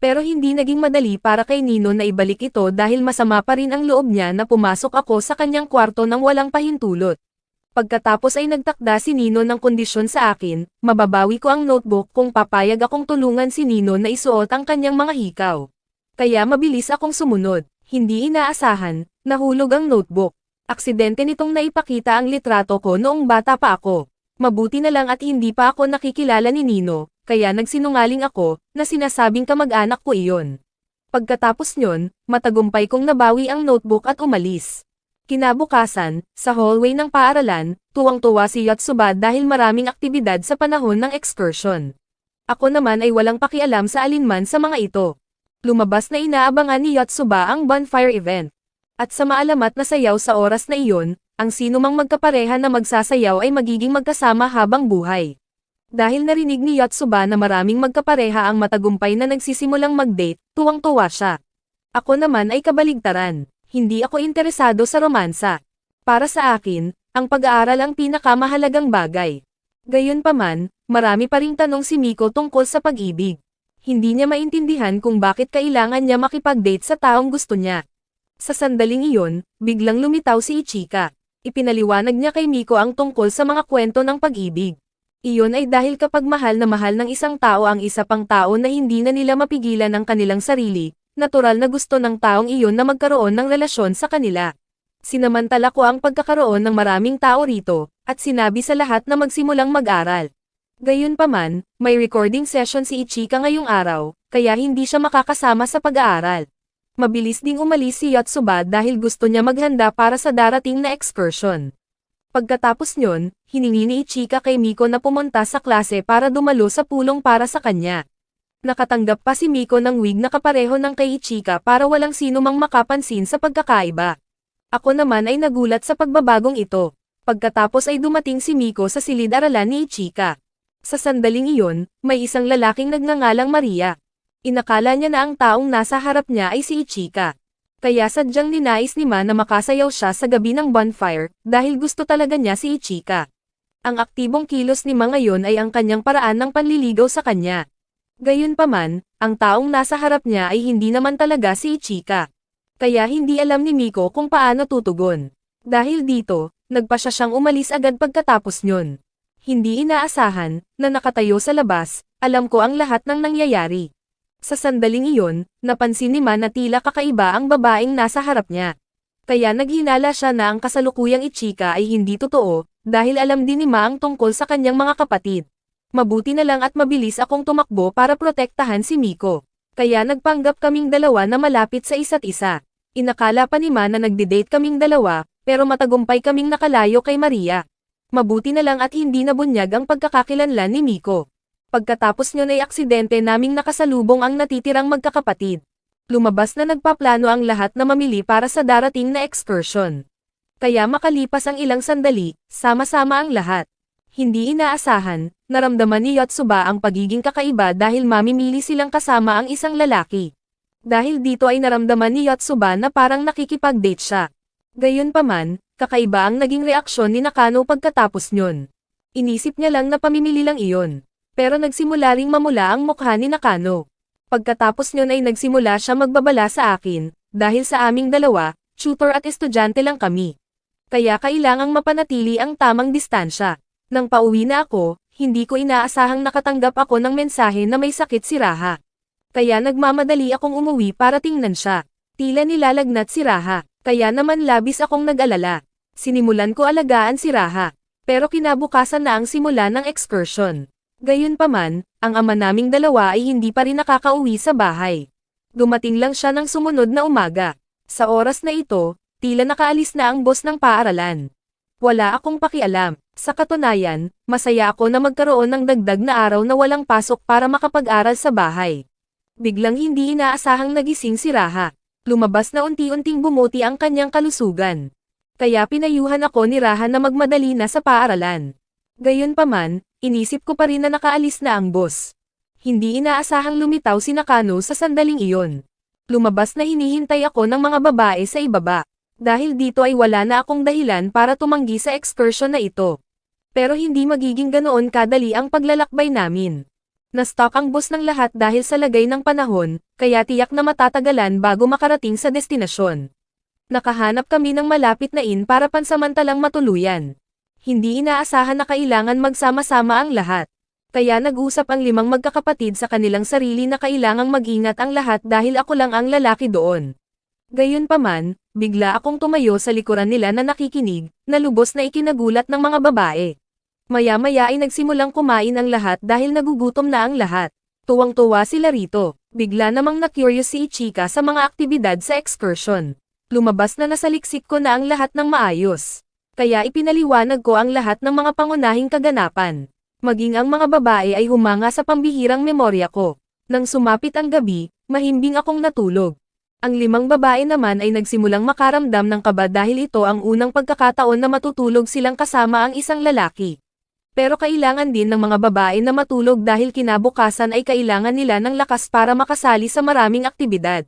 Pero hindi naging madali para kay Nino na ibalik ito dahil masama pa rin ang loob niya na pumasok ako sa kanyang kwarto nang walang pahintulot. Pagkatapos ay nagtakda si Nino ng kondisyon sa akin, mababawi ko ang notebook kung papayag akong tulungan si Nino na isuot ang kanyang mga hikaw. Kaya mabilis akong sumunod, hindi inaasahan, nahulog ang notebook. Aksidente nitong naipakita ang litrato ko noong bata pa ako. Mabuti na lang at hindi pa ako nakikilala ni Nino, kaya nagsinungaling ako, na sinasabing kamag-anak ko iyon. Pagkatapos nyon, matagumpay kong nabawi ang notebook at umalis. Kinabukasan, sa hallway ng paaralan, tuwang-tuwa si Yotsuba dahil maraming aktibidad sa panahon ng excursion. Ako naman ay walang pakialam sa alinman sa mga ito. Lumabas na inaabangan ni Yotsuba ang bonfire event. At sa maalamat na sayaw sa oras na iyon, ang sino mang magkapareha na magsasayaw ay magiging magkasama habang buhay. Dahil narinig ni Yotsuba na maraming magkapareha ang matagumpay na nagsisimulang mag-date, tuwang-tuwa siya. Ako naman ay kabaligtaran, hindi ako interesado sa romansa. Para sa akin, ang pag-aaral ang pinakamahalagang bagay. Gayunpaman, marami pa ring tanong si Miko tungkol sa pag-ibig. Hindi niya maintindihan kung bakit kailangan niya makipag-date sa taong gusto niya. Sa sandaling iyon, biglang lumitaw si Ichika. Ipinaliwanag niya kay Miko ang tungkol sa mga kwento ng pag-ibig. Iyon ay dahil kapag mahal ng isang tao ang isa pang tao na hindi na nila mapigilan ang kanilang sarili, natural na gusto ng taong iyon na magkaroon ng relasyon sa kanila. Sinamantala ko ang pagkakaroon ng maraming tao rito, at sinabi sa lahat na magsimulang mag-aral. Gayunpaman, may recording session si Ichika ngayong araw, kaya hindi siya makakasama sa pag-aaral. Mabilis ding umalis si Yotsuba dahil gusto niya maghanda para sa darating na excursion. Pagkatapos nyon, hiningi ni Ichika kay Miko na pumunta sa klase para dumalo sa pulong para sa kanya. Nakatanggap pa si Miko ng wig na kapareho ng kay Ichika para walang sino mang makapansin sa pagkakaiba. Ako naman ay nagulat sa pagbabagong ito. Pagkatapos ay dumating si Miko sa silid-aralan ni Ichika. Sa sandaling iyon, may isang lalaking nagngangalang Maria. Inakala niya na ang taong nasa harap niya ay si Ichika. Kaya sadyang ninais ni Ma na makasayaw siya sa gabi ng bonfire, dahil gusto talaga niya si Ichika. Ang aktibong kilos ni Ma ngayon ay ang kanyang paraan ng panliligaw sa kanya. Gayunpaman, ang taong nasa harap niya ay hindi naman talaga si Ichika. Kaya hindi alam ni Miko kung paano tutugon. Dahil dito, nagpasya siyang umalis agad pagkatapos nyon. Hindi inaasahan, na nakatayo sa labas, alam ko ang lahat ng nangyayari. Sa sandaling iyon, napansin ni Ma na tila kakaiba ang babaeng nasa harap niya. Kaya naghinala siya na ang kasalukuyang Ichika ay hindi totoo, dahil alam din ni Ma ang tungkol sa kanyang mga kapatid. Mabuti na lang at mabilis akong tumakbo para protektahan si Miko. Kaya nagpanggap kaming dalawa na malapit sa isa't isa. Inakala pa ni Ma na nagdi-date kaming dalawa, pero matagumpay kaming nakalayo kay Maria. Mabuti na lang at hindi nabunyag ang pagkakakilanlan ni Miko. Pagkatapos nyon ay aksidente naming nakasalubong ang natitirang magkakapatid. Lumabas na nagpaplano ang lahat na mamili para sa darating na excursion. Kaya makalipas ang ilang sandali, sama-sama ang lahat. Hindi inaasahan, naramdaman ni Yotsuba ang pagiging kakaiba dahil mamimili silang kasama ang isang lalaki. Dahil dito ay naramdaman ni Yotsuba na parang nakikipag-date siya. Gayunpaman, kakaiba ang naging reaksyon ni Nakano pagkatapos nyon. Inisip niya lang na pamimili lang iyon. Pero nagsimula ring mamula ang mukha ni Nakano. Pagkatapos nyon ay nagsimula siya magbabala sa akin, dahil sa aming dalawa, tutor at estudyante lang kami. Kaya kailangang mapanatili ang tamang distansya. Nang pauwi na ako, hindi ko inaasahang nakatanggap ako ng mensahe na may sakit si Raha. Kaya nagmamadali akong umuwi para tingnan siya. Tila nilalagnat si Raha, kaya naman labis akong nag-alala. Sinimulan ko alagaan si Raha. Pero kinabukasan na ang simula ng excursion. Gayunpaman, ang ama naming dalawa ay hindi pa rin nakakauwi sa bahay. Dumating lang siya ng sumunod na umaga. Sa oras na ito, tila nakaalis na ang boss ng paaralan. Wala akong pakialam. Sa katunayan, masaya ako na magkaroon ng dagdag na araw na walang pasok para makapag-aral sa bahay. Biglang hindi inaasahang nagising si Raha. Lumabas na unti-unting bumuti ang kanyang kalusugan. Kaya pinayuhan ako ni Raha na magmadali na sa paaralan. Gayunpaman, inisip ko pa rin na nakaalis na ang boss. Hindi inaasahang lumitaw si Nakano sa sandaling iyon. Lumabas na hinihintay ako ng mga babae sa ibaba. Dahil dito ay wala na akong dahilan para tumanggi sa excursion na ito. Pero hindi magiging ganoon kadali ang paglalakbay namin. Na-stock ang bus ng lahat dahil sa lagay ng panahon, kaya tiyak na matatagalan bago makarating sa destinasyon. Nakahanap kami ng malapit na inn para pansamantalang matuluyan. Hindi inaasahan na kailangan magsama-sama ang lahat. Kaya nag-usap ang 5 magkakapatid sa kanilang sarili na kailangang mag-ingat ang lahat dahil ako lang ang lalaki doon. Gayunpaman, bigla akong tumayo sa likuran nila na nakikinig, na lubos na ikinagulat ng mga babae. Maya-maya ay nagsimulang kumain ang lahat dahil nagugutom na ang lahat. Tuwang-tuwa sila rito. Bigla namang na-curious si Ichika sa mga aktibidad sa excursion. Lumabas na nasaliksik ko na ang lahat ng maayos. Kaya ipinaliwanag ko ang lahat ng mga pangunahing kaganapan. Maging ang mga babae ay humanga sa pambihirang memorya ko. Nang sumapit ang gabi, mahimbing akong natulog. Ang 5 babae naman ay nagsimulang makaramdam ng kaba dahil ito ang unang pagkakataon na matutulog silang kasama ang isang lalaki. Pero kailangan din ng mga babae na matulog dahil kinabukasan ay kailangan nila ng lakas para makasali sa maraming aktibidad.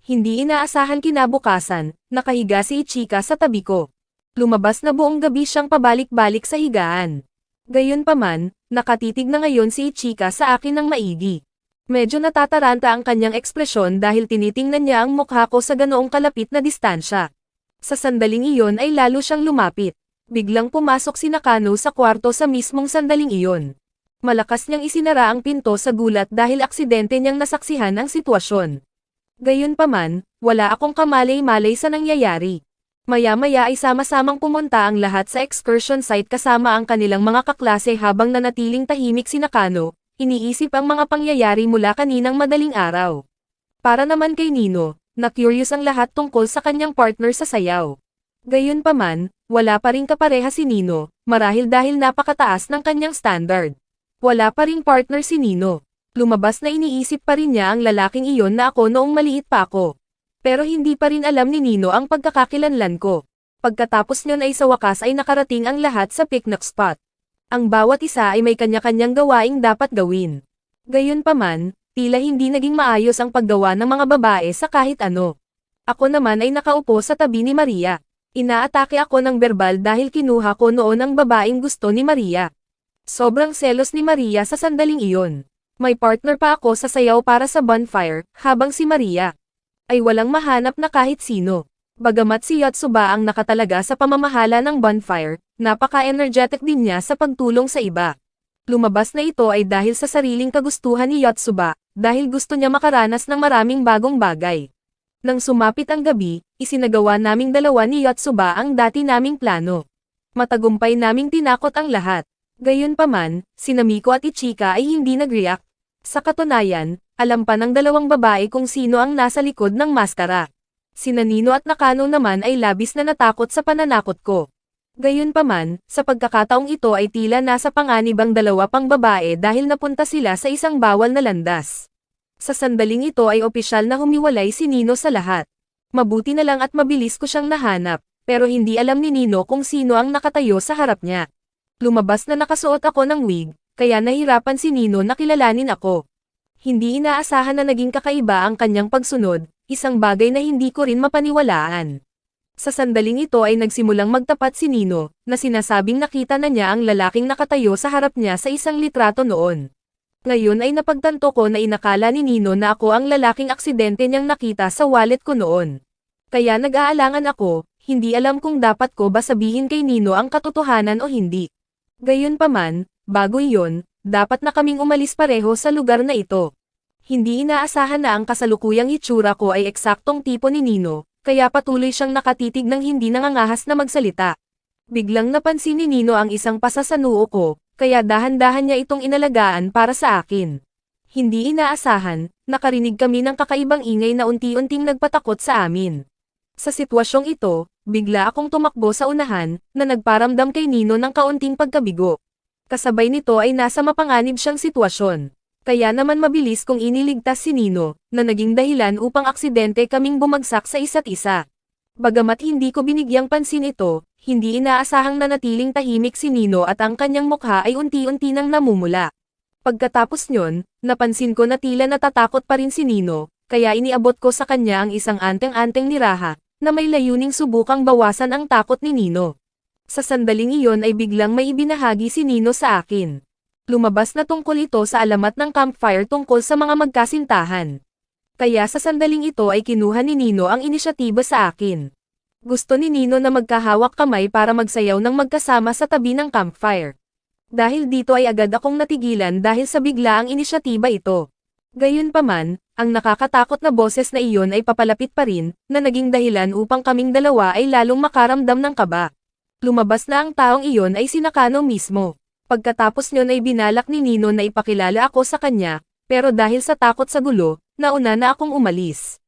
Hindi inaasahan kinabukasan, nakahiga si Ichika sa tabi ko. Lumabas na buong gabi siyang pabalik-balik sa higaan. Gayunpaman, nakatitig na ngayon si Ichika sa akin ng maigi. Medyo natataranta ang kanyang ekspresyon dahil tinitingnan niya ang mukha ko sa ganoong kalapit na distansya. Sa sandaling iyon ay lalo siyang lumapit. Biglang pumasok si Nakano sa kwarto sa mismong sandaling iyon. Malakas niyang isinara ang pinto sa gulat dahil aksidente niyang nasaksihan ang sitwasyon. Gayunpaman, wala akong kamalay-malay sa nangyayari. Maya-maya ay sama-samang pumunta ang lahat sa excursion site kasama ang kanilang mga kaklase habang nanatiling tahimik si Nakano. Iniisip ang mga pangyayari mula kaninang madaling araw. Para naman kay Nino, na-curious ang lahat tungkol sa kanyang partner sa sayaw. Gayunpaman, wala pa ring kapareha si Nino, marahil dahil napakataas ng kanyang standard. Wala pa ring partner si Nino. Lumabas na iniisip pa rin niya ang lalaking iyon na ako noong maliit pa ako. Pero hindi pa rin alam ni Nino ang pagkakakilanlan ko. Pagkatapos nyon ay sa wakas ay nakarating ang lahat sa picnic spot. Ang bawat isa ay may kanya-kanyang gawaing dapat gawin. Gayunpaman, tila hindi naging maayos ang paggawa ng mga babae sa kahit ano. Ako naman ay nakaupo sa tabi ni Maria. Inaatake ako ng berbal dahil kinuha ko noon ang babaeng gusto ni Maria. Sobrang selos ni Maria sa sandaling iyon. May partner pa ako sa sayaw para sa bonfire, habang si Maria ay walang mahanap na kahit sino. Bagamat si Yotsuba ang nakatalaga sa pamamahala ng bonfire, napaka-energetic din niya sa pagtulong sa iba. Lumabas na ito ay dahil sa sariling kagustuhan ni Yotsuba, dahil gusto niya makaranas ng maraming bagong bagay. Nang sumapit ang gabi, isinagawa naming dalawa ni Yotsuba ang dati naming plano. Matagumpay naming tinakot ang lahat. Gayunpaman, si Namiko at Ichika ay hindi nag-react. Sa katunayan, alam pa ng 2 babae kung sino ang nasa likod ng maskara. Sina Nino at Nakano naman ay labis na natakot sa pananakot ko. Gayunpaman, sa pagkakataong ito ay tila nasa panganib ang 2 pang babae dahil napunta sila sa isang bawal na landas. Sa sandaling ito ay opisyal na humiwalay si Nino sa lahat. Mabuti na lang at mabilis ko siyang nahanap, pero hindi alam ni Nino kung sino ang nakatayo sa harap niya. Lumabas na nakasuot ako ng wig, kaya nahirapan si Nino na kilalanin ako. Hindi inaasahan na naging kakaiba ang kanyang pagsunod, isang bagay na hindi ko rin mapaniwalaan. Sa sandaling ito ay nagsimulang magtapat si Nino, na sinasabing nakita na niya ang lalaking nakatayo sa harap niya sa isang litrato noon. Ngayon ay napagtanto ko na inakala ni Nino na ako ang lalaking aksidente niyang nakita sa wallet ko noon. Kaya nag-aalangan ako, hindi alam kung dapat ko ba sabihin kay Nino ang katotohanan o hindi. Gayunpaman, bago iyon, dapat na kaming umalis pareho sa lugar na ito. Hindi inaasahan na ang kasalukuyang itsura ko ay eksaktong tipo ni Nino, kaya patuloy siyang nakatitig ng hindi nangangahas na magsalita. Biglang napansin ni Nino ang isang pasa sa noo ko, kaya dahan-dahan niya itong inalagaan para sa akin. Hindi inaasahan, nakarinig kami ng kakaibang ingay na unti-unting nagpatakot sa amin. Sa sitwasyong ito, bigla akong tumakbo sa unahan, na nagparamdam kay Nino ng kaunting pagkabigo. Kasabay nito ay nasa mapanganib siyang sitwasyon. Kaya naman mabilis kong iniligtas si Nino, na naging dahilan upang aksidente kaming bumagsak sa isa't isa. Bagamat hindi ko binigyang pansin ito, hindi inaasahang nanatiling tahimik si Nino at ang kanyang mukha ay unti-unti nang namumula. Pagkatapos nyon, napansin ko na tila natatakot pa rin si Nino, kaya iniabot ko sa kanya ang isang anteng-anteng niraha, na may layuning subukang bawasan ang takot ni Nino. Sa sandaling iyon ay biglang may ibinahagi si Nino sa akin. Lumabas na tungkol ito sa alamat ng campfire tungkol sa mga magkasintahan. Kaya sa sandaling ito ay kinuha ni Nino ang inisyatiba sa akin. Gusto ni Nino na magkahawak kamay para magsayaw ng magkasama sa tabi ng campfire. Dahil dito ay agad akong natigilan dahil sa biglaang inisyatiba ito. Gayunpaman, ang nakakatakot na boses na iyon ay papalapit pa rin, na naging dahilan upang kaming dalawa ay lalong makaramdam ng kaba. Lumabas na ang taong iyon ay si Nakano mismo. Pagkatapos nyon ay binalak ni Nino na ipakilala ako sa kanya, pero dahil sa takot sa gulo, nauna na akong umalis.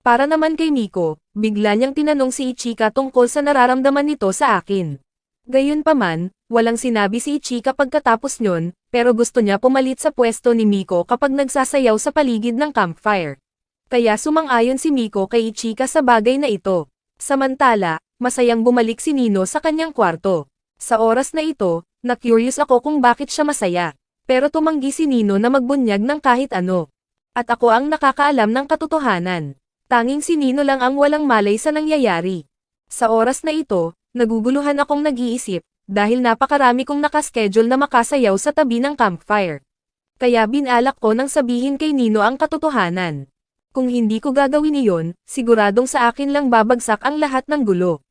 Para naman kay Miko, bigla niyang tinanong si Ichika tungkol sa nararamdaman nito sa akin. Gayunpaman, walang sinabi si Ichika pagkatapos nyon, pero gusto niya pumalit sa pwesto ni Miko kapag nagsasayaw sa paligid ng campfire. Kaya sumang-ayon si Miko kay Ichika sa bagay na ito. Samantala, masayang bumalik si Nino sa kanyang kwarto. Sa oras na ito, na-curious ako kung bakit siya masaya. Pero tumanggi si Nino na magbunyag ng kahit ano. At ako ang nakakaalam ng katotohanan. Tanging si Nino lang ang walang malay sa nangyayari. Sa oras na ito, naguguluhan akong nag-iisip, dahil napakarami kong nakaschedule na makasayaw sa tabi ng campfire. Kaya binalak ko nang sabihin kay Nino ang katotohanan. Kung hindi ko gagawin iyon, siguradong sa akin lang babagsak ang lahat ng gulo.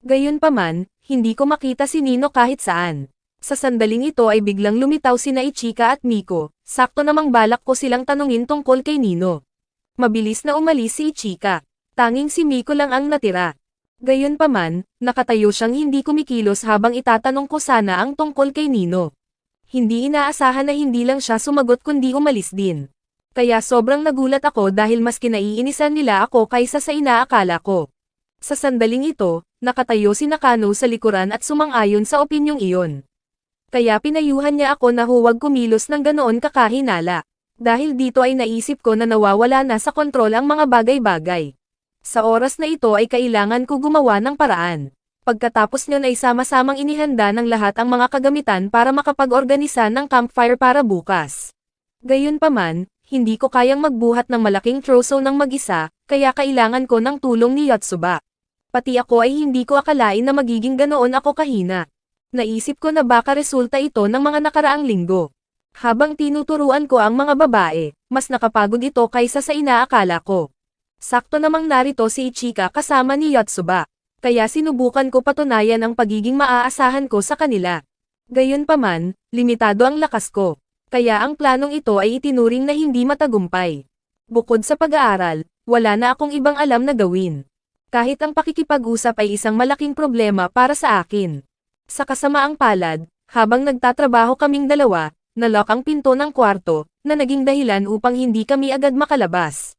Gayunpaman, hindi ko makita si Nino kahit saan. Sa sandaling ito ay biglang lumitaw sina Ichika at Miko, sakto namang balak ko silang tanungin tungkol kay Nino. Mabilis na umalis si Ichika. Tanging si Miko lang ang natira. Gayunpaman, nakatayo siyang hindi kumikilos habang itatanong ko sana ang tungkol kay Nino. Hindi inaasahan na hindi lang siya sumagot kundi umalis din. Kaya sobrang nagulat ako dahil mas kinaiinisan nila ako kaysa sa inaakala ko. Sa sandaling ito, nakatayo si Nakano sa likuran at sumang-ayon sa opinyong iyon. Kaya pinayuhan niya ako na huwag kumilos ng ganoon kakahinala. Dahil dito ay naisip ko na nawawala na sa kontrol ang mga bagay-bagay. Sa oras na ito ay kailangan ko gumawa ng paraan. Pagkatapos nyon ay sama-samang inihanda ng lahat ang mga kagamitan para makapag-organisa ng campfire para bukas. Gayunpaman, hindi ko kayang magbuhat ng malaking troso ng mag-isa, kaya kailangan ko ng tulong ni Yotsuba. Pati ako ay hindi ko akalain na magiging ganoon ako kahina. Naisip ko na baka resulta ito ng mga nakaraang linggo. Habang tinuturuan ko ang mga babae, mas nakapagod ito kaysa sa inaakala ko. Sakto namang narito si Ichika kasama ni Yotsuba, kaya sinubukan ko patunayan ang pagiging maaasahan ko sa kanila. Gayunpaman, limitado ang lakas ko, kaya ang planong ito ay itinuring na hindi matagumpay. Bukod sa pag-aaral, wala na akong ibang alam na gawin. Kahit ang pakikipag-usap ay isang malaking problema para sa akin. Sa kasamaang palad, habang nagtatrabaho kaming dalawa, nalock ang pinto ng kwarto, na naging dahilan upang hindi kami agad makalabas.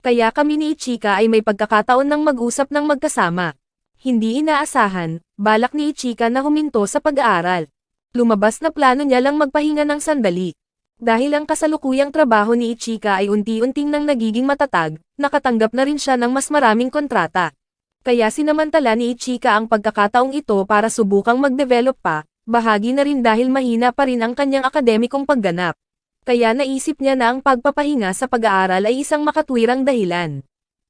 Kaya kami ni Ichika ay may pagkakataon ng mag-usap ng magkasama. Hindi inaasahan, balak ni Ichika na huminto sa pag-aaral. Lumabas na plano niya lang magpahinga ng sandali. Dahil ang kasalukuyang trabaho ni Ichika ay unti-unting nang nagiging matatag, nakatanggap na rin siya ng mas maraming kontrata. Kaya sinamantala ni Ichika ang pagkakataong ito para subukang mag-develop pa, bahagi na rin dahil mahina pa rin ang kanyang akademikong pagganap. Kaya naisip niya na ang pagpapahinga sa pag-aaral ay isang makatwirang dahilan.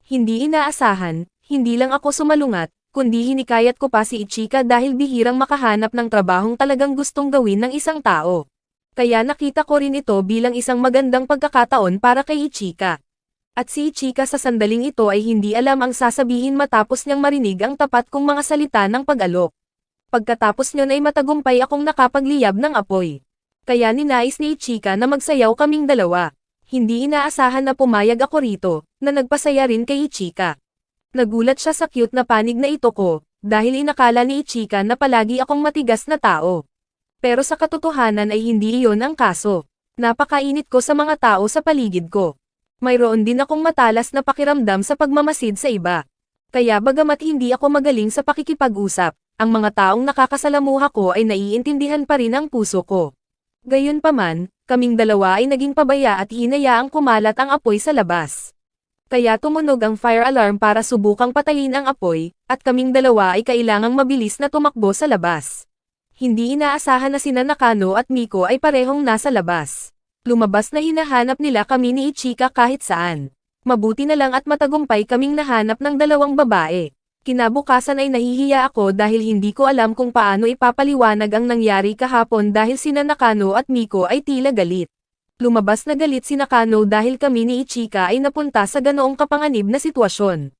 Hindi inaasahan, hindi lang ako sumalungat, kundi hinikayat ko pa si Ichika dahil bihirang makahanap ng trabahong talagang gustong gawin ng isang tao. Kaya nakita ko rin ito bilang isang magandang pagkakataon para kay Ichika. At si Ichika sa sandaling ito ay hindi alam ang sasabihin matapos niyang marinig ang tapat kong mga salita ng pag-alok. Pagkatapos nyon ay matagumpay akong nakapagliyab ng apoy. Kaya ninais ni Ichika na magsayaw kaming dalawa. Hindi inaasahan na pumayag ako rito, na nagpasaya rin kay Ichika. Nagulat siya sa cute na panig na ito ko, dahil inakala ni Ichika na palagi akong matigas na tao. Pero sa katotohanan ay hindi iyon ang kaso. Napakainit ko sa mga tao sa paligid ko. Mayroon din akong matalas na pakiramdam sa pagmamasid sa iba. Kaya bagamat hindi ako magaling sa pakikipag-usap, ang mga taong nakakasalamuha ko ay naiintindihan pa rin ang puso ko. Gayunpaman, kaming dalawa ay naging pabaya at hinayaang kumalat ang apoy sa labas. Kaya tumunog ang fire alarm para subukang patayin ang apoy, at kaming dalawa ay kailangang mabilis na tumakbo sa labas. Hindi inaasahan na sina Nakano at Miko ay parehong nasa labas. Lumabas na hinahanap nila kami ni Ichika kahit saan. Mabuti na lang at matagumpay kaming nahanap ng dalawang babae. Kinabukasan ay nahihiya ako dahil hindi ko alam kung paano ipapaliwanag ang nangyari kahapon dahil sina Nakano at Miko ay tila galit. Lumabas na galit si Nakano dahil kami ni Ichika ay napunta sa ganoong kapanganib na sitwasyon.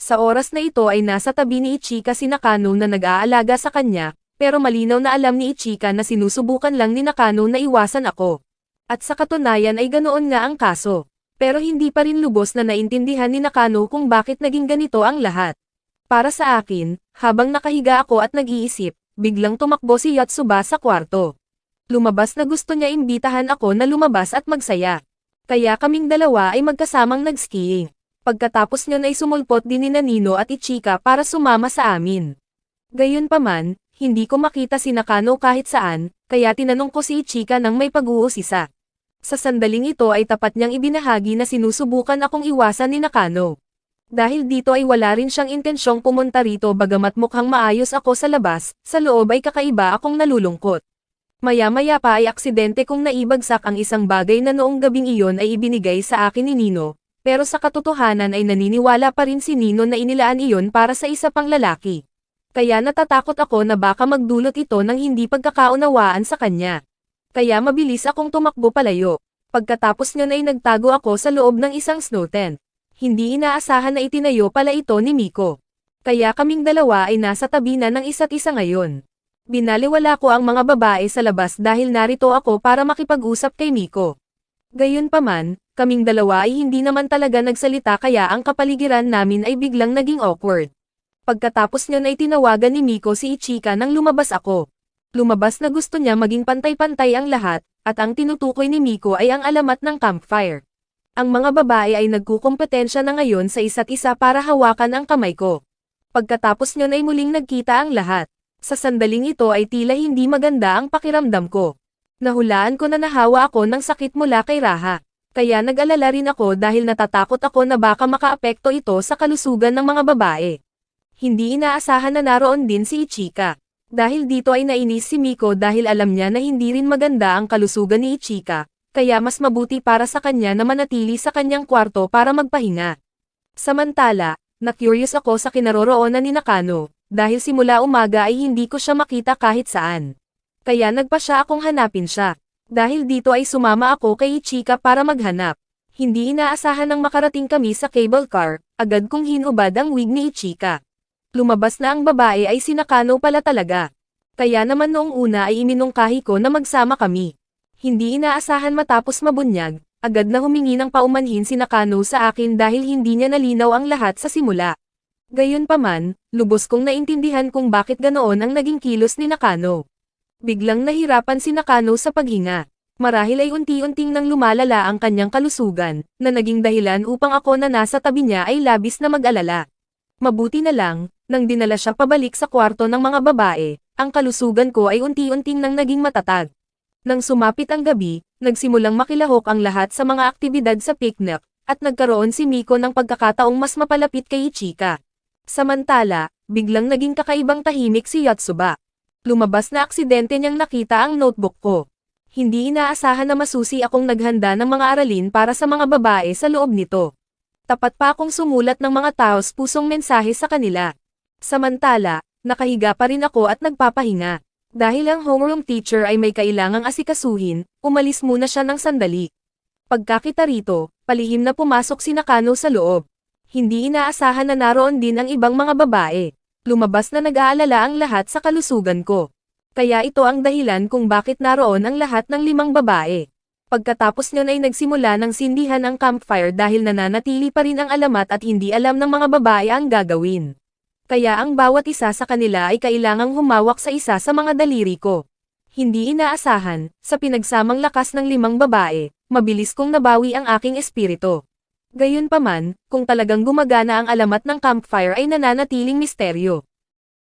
Sa oras na ito ay nasa tabi ni Ichika si Nakano na nag-aalaga sa kanya, pero malinaw na alam ni Ichika na sinusubukan lang ni Nakano na iwasan ako. At sa katunayan ay ganoon nga ang kaso. Pero hindi pa rin lubos na naintindihan ni Nakano kung bakit naging ganito ang lahat. Para sa akin, habang nakahiga ako at nag-iisip, biglang tumakbo si Yotsuba sa kwarto. Lumabas na gusto niya imbitahan ako na lumabas at magsaya. Kaya kaming dalawa ay magkasamang nag-skiing. Pagkatapos niyan ay sumulpot din ni Nino at Ichika para sumama sa amin. Gayunpaman, hindi ko makita si Nakano kahit saan, kaya tinanong ko si Ichika nang may pag-uusisa. Sa sandaling ito ay tapat niyang ibinahagi na sinusubukan akong iwasan ni Nakano. Dahil dito ay wala rin siyang intensyong pumunta rito bagamat mukhang maayos ako sa labas, sa loob ay kakaiba akong nalulungkot. Maya-maya pa ay aksidente kong naibagsak ang isang bagay na noong gabing iyon ay ibinigay sa akin ni Nino, pero sa katotohanan ay naniniwala pa rin si Nino na inilaan iyon para sa isa pang lalaki. Kaya natatakot ako na baka magdulot ito ng hindi pagkakaunawaan sa kanya. Kaya mabilis akong tumakbo palayo. Pagkatapos niyan ay nagtago ako sa loob ng isang snow tent. Hindi inaasahan na itinayo pala ito ni Miko. Kaya kaming dalawa ay nasa tabi na ng isa't isa ngayon. Binaliwala ko ang mga babae sa labas dahil narito ako para makipag-usap kay Miko. Gayunpaman, kaming dalawa ay hindi naman talaga nagsalita kaya ang kapaligiran namin ay biglang naging awkward. Pagkatapos niyan ay tinawagan ni Miko si Ichika nang lumabas ako. Lumabas na gusto niya maging pantay-pantay ang lahat, at ang tinutukoy ni Miko ay ang alamat ng campfire. Ang mga babae ay nagkukumpetensya na ngayon sa isa't isa para hawakan ang kamay ko. Pagkatapos niyon ay muling nagkita ang lahat. Sa sandaling ito ay tila hindi maganda ang pakiramdam ko. Nahulaan ko na nahawa ako ng sakit mula kay Raha. Kaya nag-alala rin ako dahil natatakot ako na baka makaapekto ito sa kalusugan ng mga babae. Hindi inaasahan na naroon din si Ichika. Dahil dito ay nainis si Miko dahil alam niya na hindi rin maganda ang kalusugan ni Ichika. Kaya mas mabuti para sa kanya na manatili sa kanyang kwarto para magpahinga. Samantala, na-curious ako sa kinaroroonan ni Nakano, dahil simula umaga ay hindi ko siya makita kahit saan. Kaya nagpa siya akong hanapin siya. Dahil dito ay sumama ako kay Ichika para maghanap. Hindi inaasahan nang makarating kami sa cable car, agad kong hinubad ang wig ni Ichika. Lumabas na ang babae ay si Nakano pala talaga. Kaya naman noong una ay iminungkahi ko na magsama kami. Hindi inaasahan matapos mabunyag, agad na humingi ng paumanhin si Nakano sa akin dahil hindi niya nalinaw ang lahat sa simula. Gayunpaman, lubos kong naintindihan kung bakit ganoon ang naging kilos ni Nakano. Biglang nahirapan si Nakano sa paghinga. Marahil ay unti-unting nang lumalala ang kanyang kalusugan, na naging dahilan upang ako na nasa tabi niya ay labis na mag-alala. Mabuti na lang, nang dinala siya pabalik sa kwarto ng mga babae, ang kalusugan ko ay unti-unting nang naging matatag. Nang sumapit ang gabi, nagsimulang makilahok ang lahat sa mga aktibidad sa picnic, at nagkaroon si Miko ng pagkakataong mas mapalapit kay Ichika. Samantala, biglang naging kakaibang tahimik si Yotsuba. Lumabas na aksidente niyang nakita ang notebook ko. Hindi inaasahan na masusi akong naghanda ng mga aralin para sa mga babae sa loob nito. Tapat pa akong sumulat ng mga taos-pusong mensahe sa kanila. Samantala, nakahiga pa rin ako at nagpapahinga. Dahil ang homeroom teacher ay may kailangang asikasuhin, umalis muna siya ng sandali. Pagkakita rito, palihim na pumasok si Nakano sa loob. Hindi inaasahan na naroon din ang ibang mga babae. Lumabas na nag-aalala ang lahat sa kalusugan ko. Kaya ito ang dahilan kung bakit naroon ang lahat ng 5 babae. Pagkatapos niyon ay nagsimula ng sindihan ang campfire dahil nananatili pa rin ang alamat at hindi alam ng mga babae ang gagawin. Kaya ang bawat isa sa kanila ay kailangang humawak sa isa sa mga daliri ko. Hindi inaasahan, sa pinagsamang lakas ng 5 babae, mabilis kong nabawi ang aking espiritu. Gayunpaman, kung talagang gumagana ang alamat ng campfire ay nananatiling misteryo.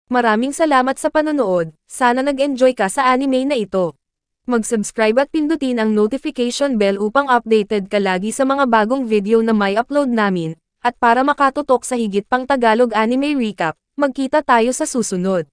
Maraming salamat sa panonood, sana nag-enjoy ka sa anime na ito. Mag-subscribe at pindutin ang notification bell upang updated ka lagi sa mga bagong video na may upload namin. At para makatutok sa higit pang Tagalog anime recap, magkita tayo sa susunod.